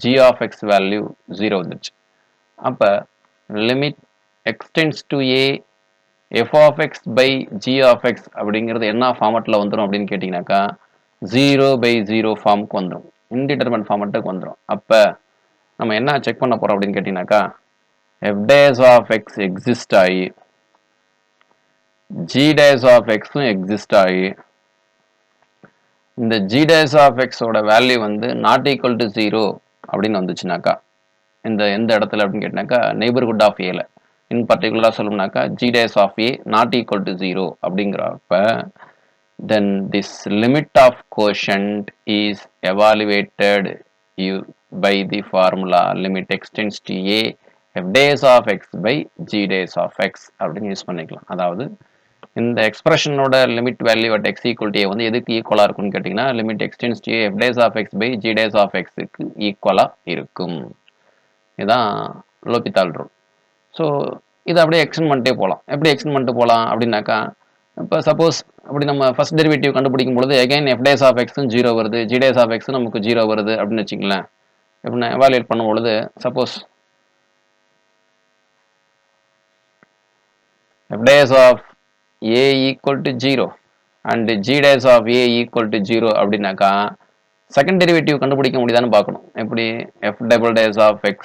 g of x value 0 வந்துச்சு. அப்போ limit x tends to a f of x by g of x அப்படிங்கிறது என்ன ஃபார்மேட்டில் வந்துடும் அப்படின்னு கேட்டிங்கனாக்கா 0/0 ஃபார்முக்கு வந்துடும், இன்டிட்டர்மினட் ஃபார்மேட்டுக்கு வந்துடும். அப்போ நம்ம என்ன செக் பண்ண போகிறோம் அப்படின்னு கேட்டிங்கனாக்கா, f dash of x exist ஆகி g dash of x exist ஆகி இந்த g dash of x ஓட வேல்யூ வந்து நாட் ஈக்குவல் டு 0 அப்படின்னு வந்துச்சுனாக்கா, இந்த எந்த இடத்துல அப்படின்னு கேட்டினாக்கா நெய்பர்ஹுட் ஆஃப் ஏல இன் பர்டிகுலராக சொல்லணும்னாக்கா g dash of a not equal to 0 அப்படிங்கிறப்ப then this limit of quotient is evaluated by the formula limit x tends to a f dash of x by g dash of x அப்படின்னு use பண்ணிக்கலாம். அதாவது இந்த எக்ஸ்பிரஷனோட limit value at x equal to a வந்து எதுக்கு ஈக்குவலாக இருக்கும்னு கேட்டிங்கன்னா limit x tends to a f dash of x by g dash of xக்கு ஈக்குவலாக இருக்கும். இதுதான் லோபிதால் ரூல். ஸோ இதை அப்படியே எக்ஸ்டெண்ட் பண்ணிட்டே போகலாம். எப்படி எக்ஸ்டெண்ட் பண்ணிட்டு போகலாம் அப்படின்னாக்கா, இப்போ சப்போஸ் அப்படி நம்ம ஃபர்ஸ்ட் டெரிவேட்டிவ் கண்டுபிடிக்கும் பொழுது again f dash of x 0 வருது, g dash of x நமக்கு 0 வருது அப்படின்னு வச்சுங்களேன். எப்படின்னா எவாலுவேட் பண்ணும் பொழுது suppose f dash of a equal to 0 and g dash of a equal to 0 அப்படின்னாக்கா செகண்ட் டெரிவேட்டிவ் கண்டுபிடிக்க முடியுதான்னு பார்க்கணும். எப்படி f double dash of x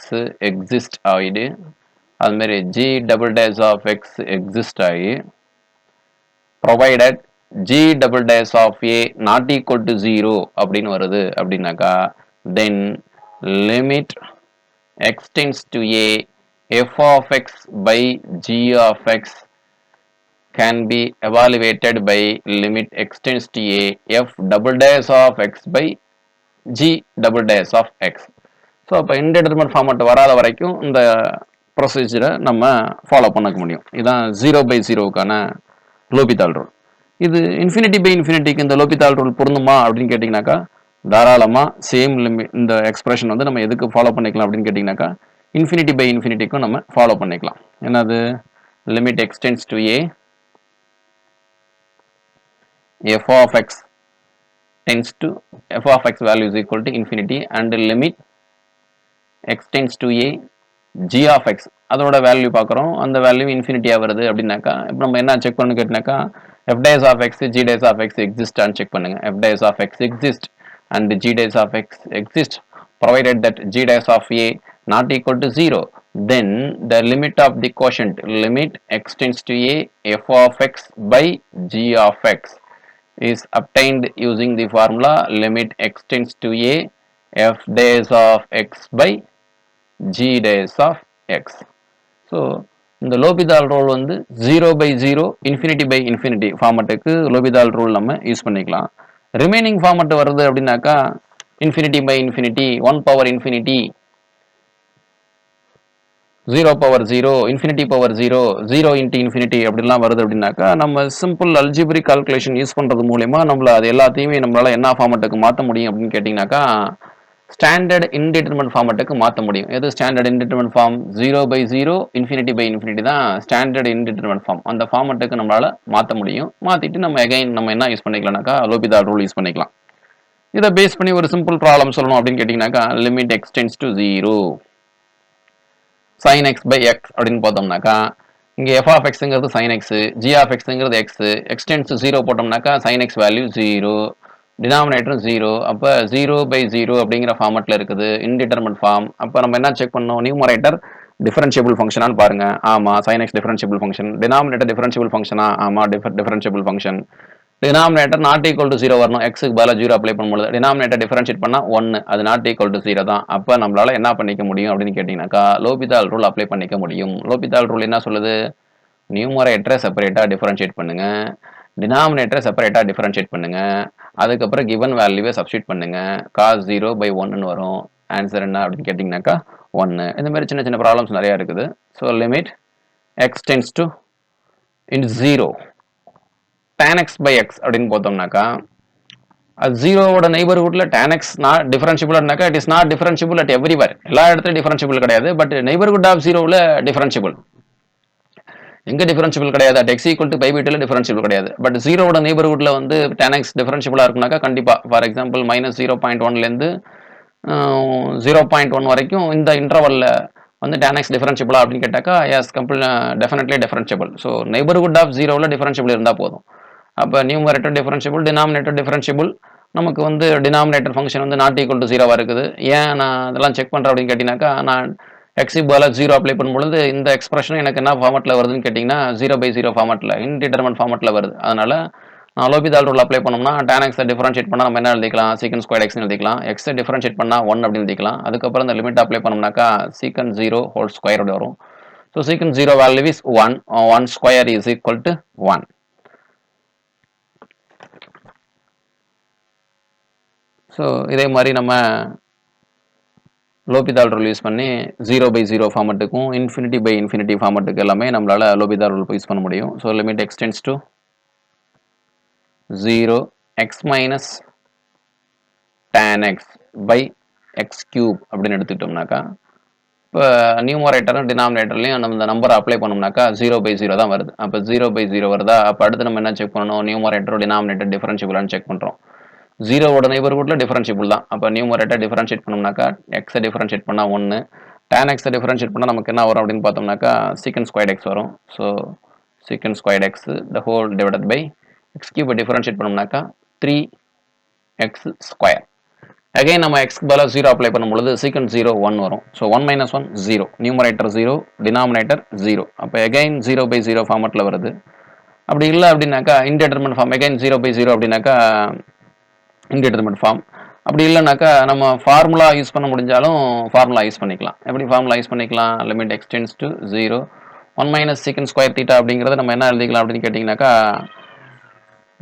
exist ஆகிடு, அதுமாரி g double dash of x exist ஆகி provided g double dash of a not equal to 0 அப்படின்னு வருது அப்படின்னாக்கா then limit x tends to a f of x by g of x can be evaluated by limit x tends to a f double dash of x by g double dash of x. So அப்போ இன்டிட்டர்மினட் format வராத வரைக்கும் இந்த ப்ரொசீஜரை நம்ம follow பண்ண முடியும். இதுதான் 0/0க்கான லோபிதால் rule. இது இன்ஃபினிட்டிக்கு இந்த லோபிதால் ரூல் பொருந்துமா அப்படின்னு கேட்டிங்கனாக்கா தாராளமாக சேம் லிமிட் இந்த எக்ஸ்பிரஷன் வந்து நம்ம எதுக்கு ஃபாலோ பண்ணிக்கலாம் அப்படின்னு கேட்டிங்கனாக்கா இன்ஃபினிட்டிக்கும் நம்ம ஃபாலோ பண்ணிக்கலாம். என்னது limit x tends to a f of x tends to f of x value is equal to infinity and limit x tends to a g of x அதோட வேல்யூ பார்க்குறோம், அந்த வேல்யூ இன்ஃபினிட்டியாக வருது அப்படின்னாக்கா இப்போ நம்ம என்ன செக் பண்ணு கேட்டினாக்கா f dash of x g dash of x எக்ஸிஸ்டான்னு செக் பண்ணுங்க. f dash of x exist and g dash of x exist provided that g dash of a not equal to 0, then the limit of the quotient limit x tends to a f of x by g of x is obtained using the formula limit x tends to a f days of x by g days of x. So இந்த L'Hopital rule வந்து 0/0 infinity by infinity ஃபார்மட்டுக்கு L'Hopital rule நம்ம use பண்ணிக்கலாம். Remaining format வருது அப்படின்னாக்கா infinity by infinity 1 power infinity 0/0 infinity power 0 into infinity அப்படிலாம் வருது அப்படின்னாக்கா நம்ம சிம்பிள் அல்ஜிப்ரிக் கால்குலேஷன் யூஸ் பண்ணுறது மூலயமா நம்மள அது எல்லாத்தையுமே நம்மளால என்ன ஃபார்மட்டுக்கு மாற்ற முடியும் அப்படின்னு கேட்டிங்கனாக்கா ஸ்டாண்டர்ட் இன்டிட்டர்மினன்ட் ஃபார்மட்டுக்கு மாற்ற முடியும். எது standard indeterminate form? 0/0 infinity by infinity தான் ஸ்டாண்டர்ட் இன்டிட்டர்மினன்ட் ஃபார்ம். அந்த ஃபார்மட்டுக்கு நம்மளால மாற்ற முடியும். மாற்றிட்டு நம்ம எகைன் நம்ம என்ன யூஸ் பண்ணிக்கலாம்னாக்கா லோபிதால் ரூல் யூஸ் பண்ணிக்கலாம். இதை பேஸ் பண்ணி ஒரு சிம்பிள் ப்ராப்ளம் சொல்லணும் அப்படின்னு கேட்டிங்கனாக்கா limit x tends to 0 sin x by x அப்படின்னு பார்த்தோம்னாக்கா இங்கே f of xங்கிறது sin x, g of xங்கிறது x, x tends to 0 போட்டோம்னாக்கா sin x value 0, டினாமினேட்டரும் 0. அப்போ 0/0 அப்படிங்கிற ஃபார்மட்டில் இருக்குது, இன்டிட்டர்மினன்ட் ஃபார்ம். அப்போ நம்ம என்ன செக் பண்ணோம்? நியூமரேட்டர் டிஃபரன்ஷியபிள் ஃபங்க்ஷனான்னு பாருங்க. ஆமாம், sin x differentiable function. Denominator differentiable ஃபங்க்ஷனா? ஆமாம், differentiable function. Denominator not equal to 0 வரணும். எக்ஸுக்கு பதிலாக 0 அப்ளை பண்ணும்போது டினாமினேட்டர் டிஃபரன்ஷியேட் பண்ணால் 1, அது நாட் ஈக்குவல் டு 0 தான். அப்போ நம்மளால என்ன பண்ணிக்க முடியும் அப்படின்னு கேட்டிங்கனாக்கா லோபிதால் ரூல் அப்ளை பண்ணிக்க முடியும். லோபிதால் ரூல் என்ன சொல்லுது? நியூமரேட்டரை செப்பரேட்டாக டிஃபரன்ஷியேட் பண்ணுங்க, டினாமினேட்டரை செப்பரேட்டாக டிஃபரன்ஷியேட் பண்ணுங்க, அதுக்கப்புறம் கிவன் வேல்யூவை சப்ஸ்டியூட் பண்ணுங்க. cos 0/1 வரும். ஆன்சர் என்ன அப்படின்னு கேட்டிங்கனாக்கா 1. இந்த மாதிரி சின்ன சின்ன ப்ராப்ளம்ஸ் நிறையா இருக்குது. So limit x tends to 0 tan x by x அப்படின்னு பார்த்தோம்னாக்கா அது 0வோட நெய்பர்ஹுட்ல tan x நாட் டிஃபரன்ஷியபிள்னாக்கா it is not differentiable at everywhere. எல்லா இடத்துலையும் டிஃபரன்ஷியபிள் கிடையாது. பட் நெய்பர்ஹுட் ஆஃப் 0வில் டிஃபரன்ஷியபிள். எங்கே டிஃபரன்ஷியபிள் கிடையாது? At x equal to π/2 differentiable கிடையாது. பட் 0வோட நெய்பர்ஹுட்ல வந்து tan x டிஃபரன்ஷியபிளாக இருக்குனாக்கா கண்டிப்பாக ஃபார் எக்ஸாம்பிள் -0.1லேருந்து 0.1 வரைக்கும் இந்த இன்டர்வல்ல வந்து tan x டிஃபரன்ஷியபிளா அப்படின்னு கேட்டாக்கா yes definitely differentiable. So neighbourhood of 0வில் டிஃபரன்ஷியபிள் இருந்தால் போதும். அப்போ நியூமரேட்டர் டிஃபரன்ஷியபிள், டினாமினேட்டர் டிஃபரன்ஷியபிள். நமக்கு வந்து டினாமினேட்டர் ஃபங்க்ஷன் வந்து நாட் ஈக்குவல் டு 0 இருக்குது. ஏன் நான் அதெல்லாம் செக் பண்ணுறேன் அப்படின்னு கேட்டிங்கனாக்கா நான் எக்ஸுக்கு பதிலாக 0 அப்ளை பண்ணும்பொழுது இந்த எக்ஸ்பிரஷன் எனக்கு என்ன ஃபார்மட்டில் வருதுன்னு கேட்டிங்கன்னா 0/0 ஃபார்மட்டில் இன்டிட்டர்மினன்ட் ஃபார்மட்டில் வருது. அதனால் நான் லோபிதால் ரூல் அப்ளை பண்ணோம்னா tan x டிஃபரன்ஷியேட் பண்ணால் நம்ம என்ன எழுதிக்கலாம்? சீக்கன் ஸ்கொயர் எக்ஸ்னு எழுதிக்கலாம். எக்ஸை டிஃபரன்ஷியேட் பண்ணால் 1 அப்படின்னு எழுதிக்கலாம். அதுக்கப்புறம் இந்த லிமிட் அப்ளை பண்ணோம்னாக்கா சீக்கன் 0 ஹோல் ஸ்கொயரோட வரும். ஸோ சீக்கன் 0 value is 1 square is equal to 1. So இதே மாதிரி நம்ம லோபிதால் ரூல் யூஸ் பண்ணி 0/0 ஃபார்மட்டுக்கும் இன்ஃபினிட்டி பை இன்ஃபினிட்டி ஃபார்மட்டுக்கு எல்லாமே நம்மளால் லோபிதால் ரூல் யூஸ் பண்ண முடியும். So limit x tends to 0 x minus tan x by x cube அப்படின்னு எடுத்துக்கிட்டோம்னாக்கா இப்போ நியூமரேட்டரும் டினாமினேட்டர்லையும் நம்ம இந்த நம்பரை அப்ளை பண்ணோம்னாக்கா 0/0 தான் வருது. அப்போ 0/0 வருதா? அப்போ அடுத்து நம்ம என்ன செக் பண்ணணும்? நியூமரேட்டரும் டினாமினேட்டர் டிஃபரன்ஷியபிளான்னு செக் பண்ணுறோம். 0வோட நெய்பர்ஹுட்ல டிஃபரன்ஷியபிள் தான். அப்போ நியூமரேட்டர் டிஃபரன்ஷியேட் பண்ணோம்னாக்கா எக்ஸை டிஃபரன்ஷியேட் பண்ணால் 1, tan x டிஃபரன்ஷியேட் பண்ணால் நமக்கு என்ன வரும் அப்படின்னு பார்த்தோம்னாக்கா சீக்கன் ஸ்கொயர்ட் எக்ஸ் வரும். So secant squared x the whole divided by x கியூபை டிஃபரன்ஷியேட் பண்ணோம்னாக்கா 3x ஸ்கொயர். அகைன் நம்ம எக்ஸ்க்கு பதிலாக 0 அப்ளை பண்ணும்பொழுது சீக்கன் 0 1 வரும். So 1 - 1 0, numerator 0, denominator 0. அப்போ அகைன் 0/0 ஃபார்மட்டில் வருது. அப்படி இல்லை அப்படின்னாக்கா இன்டிட்டர்மினன்ட் ஃபார்ம். அகைன் 0/0 அப்படின்னாக்கா இன்டிட்டர்மினன்ட் ஃபார்ம். அப்படி இல்லைனாக்கா நம்ம ஃபார்முலா யூஸ் பண்ண முடிஞ்சாலும் ஃபார்முலா யூஸ் பண்ணிக்கலாம். எப்படி ஃபார்முலா யூஸ் பண்ணிக்கலாம்? லிமிட் எக்ஸ் டென்ஸ் டு 0 1 - சீக்கன் ஸ்கொயர் தீட்டா அப்படிங்கிறத நம்ம என்ன எழுதிக்கலாம் அப்படின்னு கேட்டிங்கனாக்கா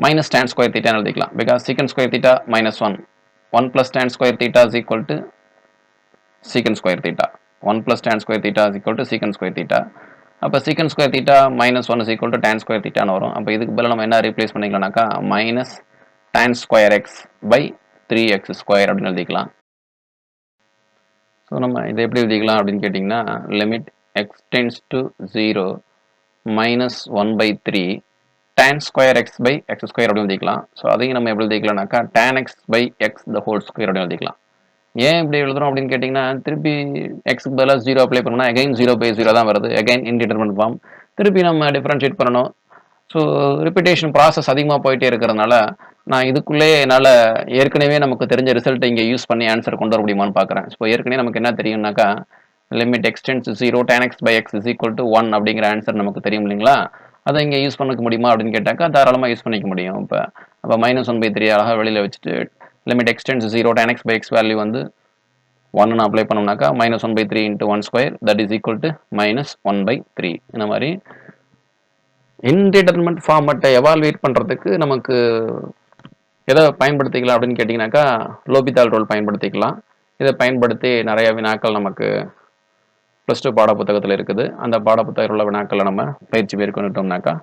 minus tan square theta எழுதிக்கலாம். because secant square theta minus 1 plus tan square theta is equal to secant square theta. 1 plus tan square theta is equal to secant square theta. அப்போ secant square theta minus 1 is equal to tan square theta வரும். அப்போ இதுக்கு பதிலாக நம்ம என்ன replace பண்ணிக்கலாம்னாக்கா minus tan square x by 3x square அப்படின்னு எழுதிக்கலாம். So நம்ம இதை எப்படி எழுதிக்கலாம் அப்படின்னு கேட்டிங்கன்னா limit x tends to 0 minus 1/3 tan square x by x square அப்படின்னு எழுதிக்கலாம். ஸோ அதையும் நம்ம எப்படி எழுதிக்கலாம்னாக்கா tan x by x the whole square அப்படின்னு எழுதிக்கலாம். ஏன் இப்படி எழுதுறோம் அப்படின்னு கேட்டிங்கன்னா திருப்பி எக்ஸுக்கு பதிலாக 0 அப்ளை பண்ணோம்னா அகைன் 0/0 தான் வருது. Again indeterminant form. திருப்பி நம்ம டிஃபரன்ஷியேட் பண்ணணும். ஸோ ரிப்பீட்டேஷன் ப்ராசஸ் அதிகமாக போயிட்டே இருக்கிறதுனால நான் இதுக்குள்ளே என்னால் ஏற்கனவே நமக்கு தெரிஞ்ச ரிசல்ட்டை இங்கே யூஸ் பண்ணி ஆன்சர் கொண்டு வர முடியுமான்னு பார்க்குறேன். ஸோ ஏற்கனவே நமக்கு என்ன தெரியும்னாக்கா limit x tends to 0 tan x by x is equal to 1 அப்படிங்கிற ஆன்சர் நமக்கு தெரியும் இல்லைங்களா? அதை இங்கே யூஸ் பண்ணிக்க முடியுமா அப்படின்னு கேட்டாக்கா தாராளமாக யூஸ் பண்ணிக்க முடியும். இப்போ அப்போ -1/3 அழகாக வெளியில் வச்சுட்டு limit extends 0 tan x by x value வந்து 1 apply பண்ணோம்னாக்கா -1/3 into 1 square that is equal to -1/3. இந்த மாதிரி இன்டிடெர்மினன்ட் ஃபார்மட்டை எவால்வேட் பண்ணுறதுக்கு நமக்கு எதை பயன்படுத்திக்கலாம் அப்படின்னு கேட்டிங்கனாக்கா லோபிதால் ரூல் பயன்படுத்திக்கலாம். இதை பயன்படுத்தி நிறைய வினாக்கள் நமக்கு +2 பாட புத்தகத்தில் இருக்குது. அந்த பாட புத்தகத்தில் உள்ள வினாக்களை நம்ம பயிற்சி மேற்கொண்டுட்டோம்னாக்கா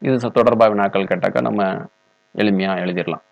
இது தொடர்பாக வினாக்கள் கேட்டாக்கா நம்ம எளிமையாக எழுதிடலாம்.